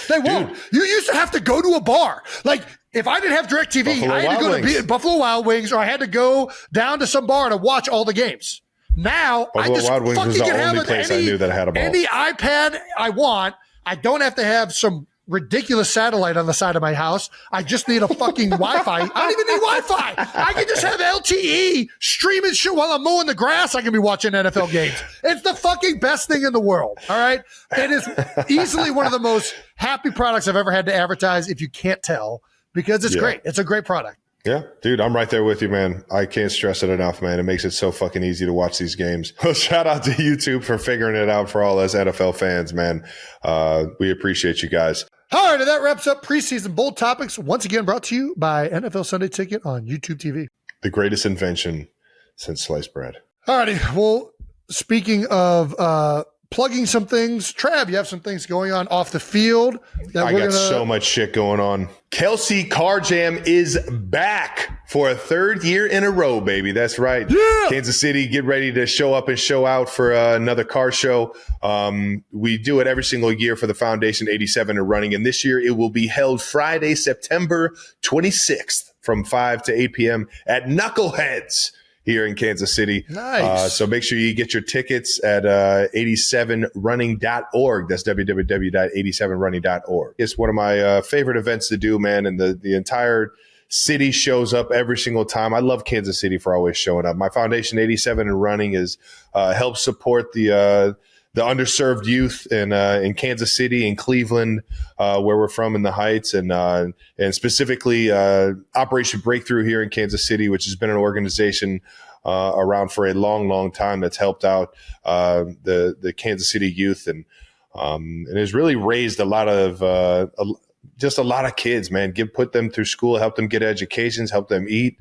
Speaker 1: They won't. Dude. You used to have to go to a bar. Like, if I didn't have DirecTV, I had to go to Buffalo Wild Wings, or I had to go down to some bar to watch all the games. Now,
Speaker 2: Buffalo
Speaker 1: I just
Speaker 2: Wild Wings
Speaker 1: fucking
Speaker 2: was the
Speaker 1: can
Speaker 2: only
Speaker 1: have
Speaker 2: place I knew that had a ball.
Speaker 1: Any iPad I want. I don't have to have some ridiculous satellite on the side of my house. I just need a fucking Wi-Fi. I don't even need Wi-Fi. I can just have LTE streaming shit while I'm mowing the grass. I can be watching NFL games. It's the fucking best thing in the world. All right. It is easily one of the most happy products I've ever had to advertise, if you can't tell, because it's great. It's a great product.
Speaker 2: Yeah, dude, I'm right there with you, man. I can't stress it enough, man. It makes it so fucking easy to watch these games. Well, shout out to YouTube for figuring it out for all us NFL fans, man. We appreciate you guys.
Speaker 1: All right, and that wraps up preseason bold topics. Once again, brought to you by NFL Sunday Ticket on YouTube TV.
Speaker 2: The greatest invention since sliced bread.
Speaker 1: All righty. Well, speaking of plugging some things, Trav, you have some things going on off the field.
Speaker 2: I got so much shit going on. Kelce Car Jam is back for a third year in a row, baby. That's right. Yeah. Kansas City, get ready to show up and show out for another car show. We do it every single year for the Foundation 87 and running. And this year it will be held Friday, September 26th from 5 to 8 p.m. at Knuckleheads here in Kansas City.
Speaker 1: Nice.
Speaker 2: So make sure you get your tickets at 87running.org. That's www.87running.org. It's one of my favorite events to do, man. And the entire city shows up every single time. I love Kansas City for always showing up. My Foundation 87 and running is helps support the underserved youth in Kansas City and Cleveland, where we're from in the Heights, and specifically Operation Breakthrough here in Kansas City, which has been an organization around for a long, long time that's helped out the Kansas City youth and has really raised a lot of just a lot of kids, man. Put them through school, help them get educations, help them eat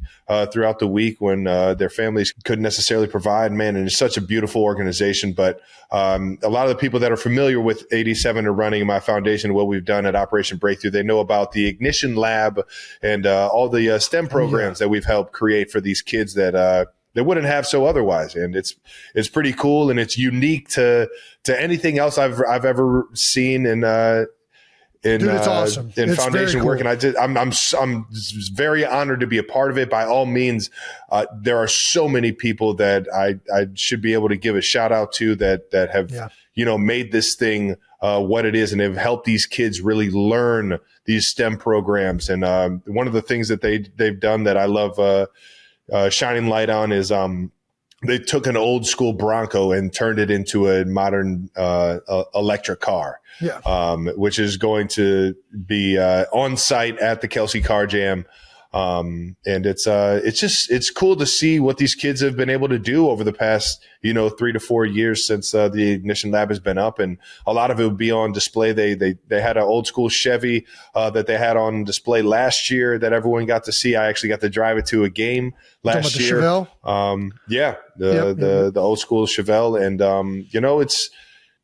Speaker 2: throughout the week when their families couldn't necessarily provide, man. And it's such a beautiful organization. But a lot of the people that are familiar with 87 are running my foundation, what we've done at Operation Breakthrough, they know about the Ignition Lab and all the STEM programs that we've helped create for these kids that they wouldn't have so otherwise. And it's pretty cool, and it's unique to anything else I've ever seen dude, it's awesome. In it's foundation cool. work. And I'm very honored to be a part of it. By all means, there are so many people that I should be able to give a shout out to that have, made this thing what it is, and have helped these kids really learn these STEM programs. And one of the things that they've done that I love shining light on is they took an old school Bronco and turned it into a modern electric car. Which is going to be on site at the Kelce Car Jam. And it's cool to see what these kids have been able to do over the past, 3 to 4 years since the Ignition Lab has been up, and a lot of it would be on display. They had an old school Chevy that they had on display last year that everyone got to see. I actually got to drive it to a game last year. The Chevelle? The old school Chevelle. And,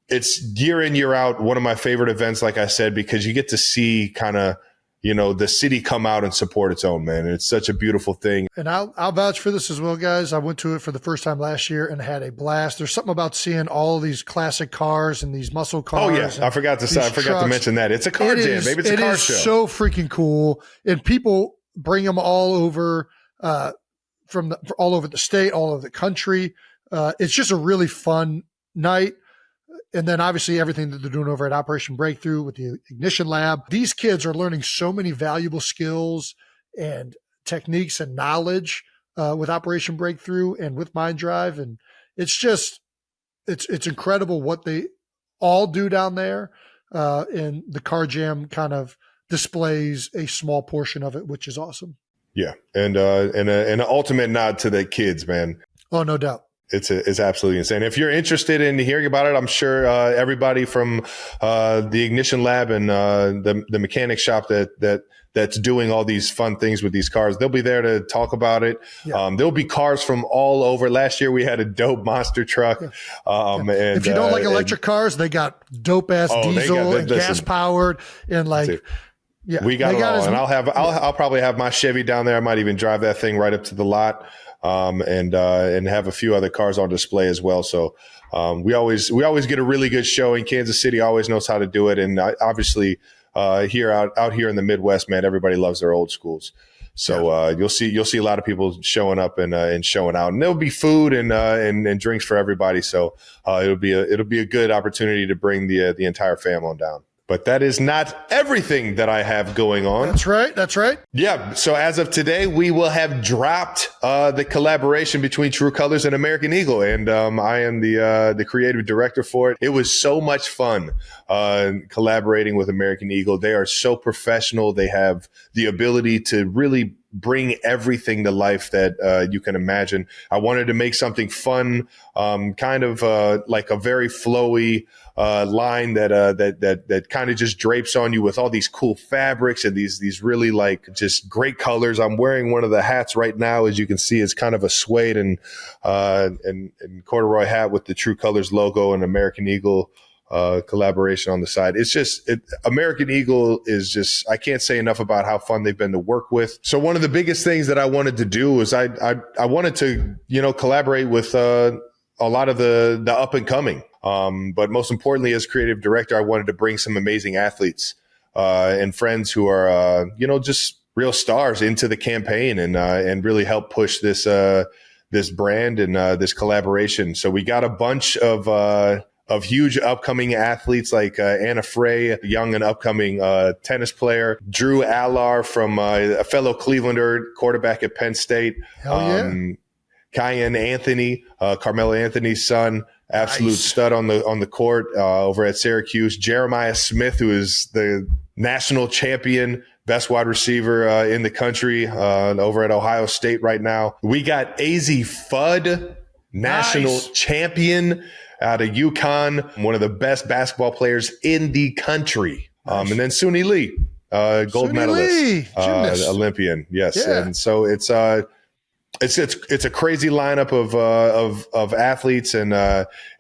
Speaker 2: it's year in, year out, one of my favorite events, like I said, because you get to see kind of, the city come out and support its own, man. And it's such a beautiful thing.
Speaker 1: And I'll vouch for this as well, guys. I went to it for the first time last year and had a blast. There's something about seeing all of these classic cars and these muscle cars.
Speaker 2: Oh, yeah. I forgot to mention that. It's a car jam. Maybe it's a car show.
Speaker 1: It is so freaking cool. And people bring them all over from all over the state, all over the country. It's just a really fun night. And then obviously everything that they're doing over at Operation Breakthrough with the Ignition Lab. These kids are learning so many valuable skills and techniques and knowledge with Operation Breakthrough and with Mind Drive. And it's just, it's incredible what they all do down there. And the Car Jam kind of displays a small portion of it, which is awesome.
Speaker 2: Yeah. And an ultimate nod to the kids, man.
Speaker 1: Oh, no doubt.
Speaker 2: It's absolutely insane. If you're interested in hearing about it, I'm sure everybody from the Ignition Lab and the mechanic shop that's doing all these fun things with these cars, they'll be there to talk about it. Yeah. There'll be cars from all over. Last year we had a dope monster truck. Yeah. And
Speaker 1: if you don't like electric cars, they got dope ass diesel and gas powered and like. Yeah,
Speaker 2: we got it all. And I'll probably have my Chevy down there. I might even drive that thing right up to the lot. And have a few other cars on display as well. So we always get a really good show in Kansas City. Always knows how to do it, and obviously out here in the Midwest, man, everybody loves their old schools. So you'll see a lot of people showing up and showing out, and there'll be food and drinks for everybody. So it'll be a good opportunity to bring the entire fam on down. But that is not everything that I have going on.
Speaker 1: That's right.
Speaker 2: Yeah. So as of today, we will have dropped the collaboration between True Colors and American Eagle. And I am the creative director for it. It was so much fun collaborating with American Eagle. They are so professional. They have the ability to really bring everything to life that you can imagine. I wanted to make something fun, kind of like a very flowy line that kind of just drapes on you with all these cool fabrics and these really like just great colors. I'm wearing one of the hats right now, as you can see. It's kind of a suede and corduroy hat with the True Colors logo and American Eagle collaboration on the side. It's just American Eagle is just, I can't say enough about how fun they've been to work with. So one of the biggest things that I wanted to do was I wanted to, collaborate with a lot of the up and coming. But most importantly, as creative director, I wanted to bring some amazing athletes and friends who are, just real stars into the campaign and really help push this brand and this collaboration. So we got a bunch of huge upcoming athletes like Anna Frey, young and upcoming tennis player, Drew Allar from a fellow Clevelander, quarterback at Penn State.
Speaker 1: Hell yeah.
Speaker 2: Cayenne Anthony, Carmelo Anthony's son, absolute stud on the court over at Syracuse. Jeremiah Smith, who is the national champion, best wide receiver in the country over at Ohio State right now. We got AZ Fudd, national champion out of UConn, one of the best basketball players in the country. And then Suni Lee, gold medalist, Olympian. Yes. Yeah. And so it's a crazy lineup of athletes, and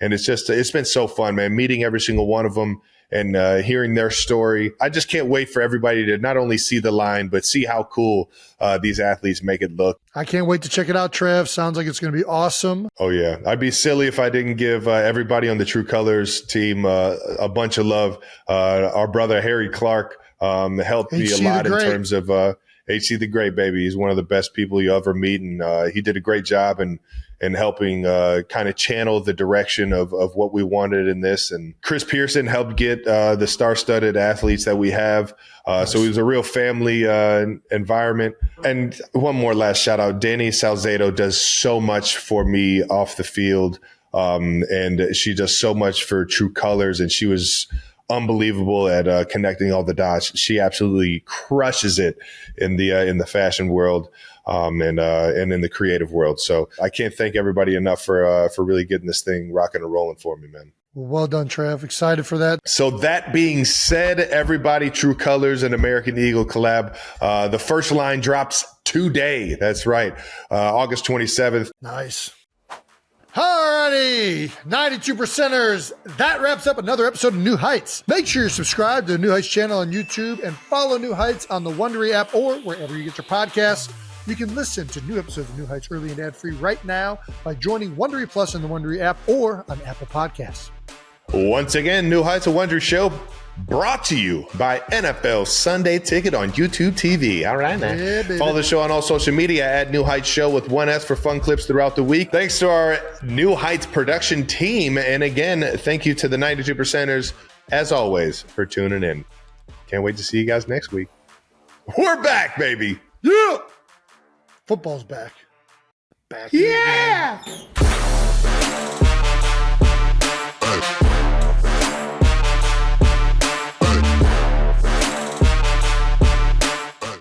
Speaker 2: it's been so fun, man, meeting every single one of them and hearing their story. I just can't wait for everybody to not only see the line, but see how cool these athletes make it look.
Speaker 1: I can't wait to check it out, Trev. Sounds like it's going to be awesome.
Speaker 2: Oh, yeah. I'd be silly if I didn't give everybody on the True Colors team a bunch of love. Our brother, Harry Clark, helped me a lot in terms of HC the Great, baby. He's one of the best people you ever meet, and he did a great job in helping kind of channel the direction of what we wanted in this. And Chris Pearson helped get the star-studded athletes that we have. So it was a real family environment. And one more last shout-out. Danny Salcedo does so much for me off the field, and she does so much for True Colors, and she was unbelievable at connecting all the dots. She absolutely crushes it in the fashion world and in the creative world. So I can't thank everybody enough for really getting this thing rocking and rolling for me, man.
Speaker 1: Well done, Trev. Excited for that.
Speaker 2: So that being said, everybody, True Colors and American Eagle collab. The first line drops today. That's right. August 27th.
Speaker 1: Nice. Alrighty, 92%ers. That wraps up another episode of New Heights. Make sure you subscribe to the New Heights channel on YouTube and follow New Heights on the Wondery app or wherever you get your podcasts. You can listen to new episodes of New Heights early and ad-free right now by joining Wondery Plus in the Wondery app or on Apple Podcasts.
Speaker 2: Once again, New Heights, a Wondery show brought to you by NFL Sunday Ticket on YouTube TV. All right, man. Yeah, follow the show on all social media at New Heights Show with one S for fun clips throughout the week. Thanks to our New Heights production team. And again, thank you to the 92%ers, as always, for tuning in. Can't wait to see you guys next week. We're back, baby.
Speaker 1: Yeah. Football's back.
Speaker 2: Yeah.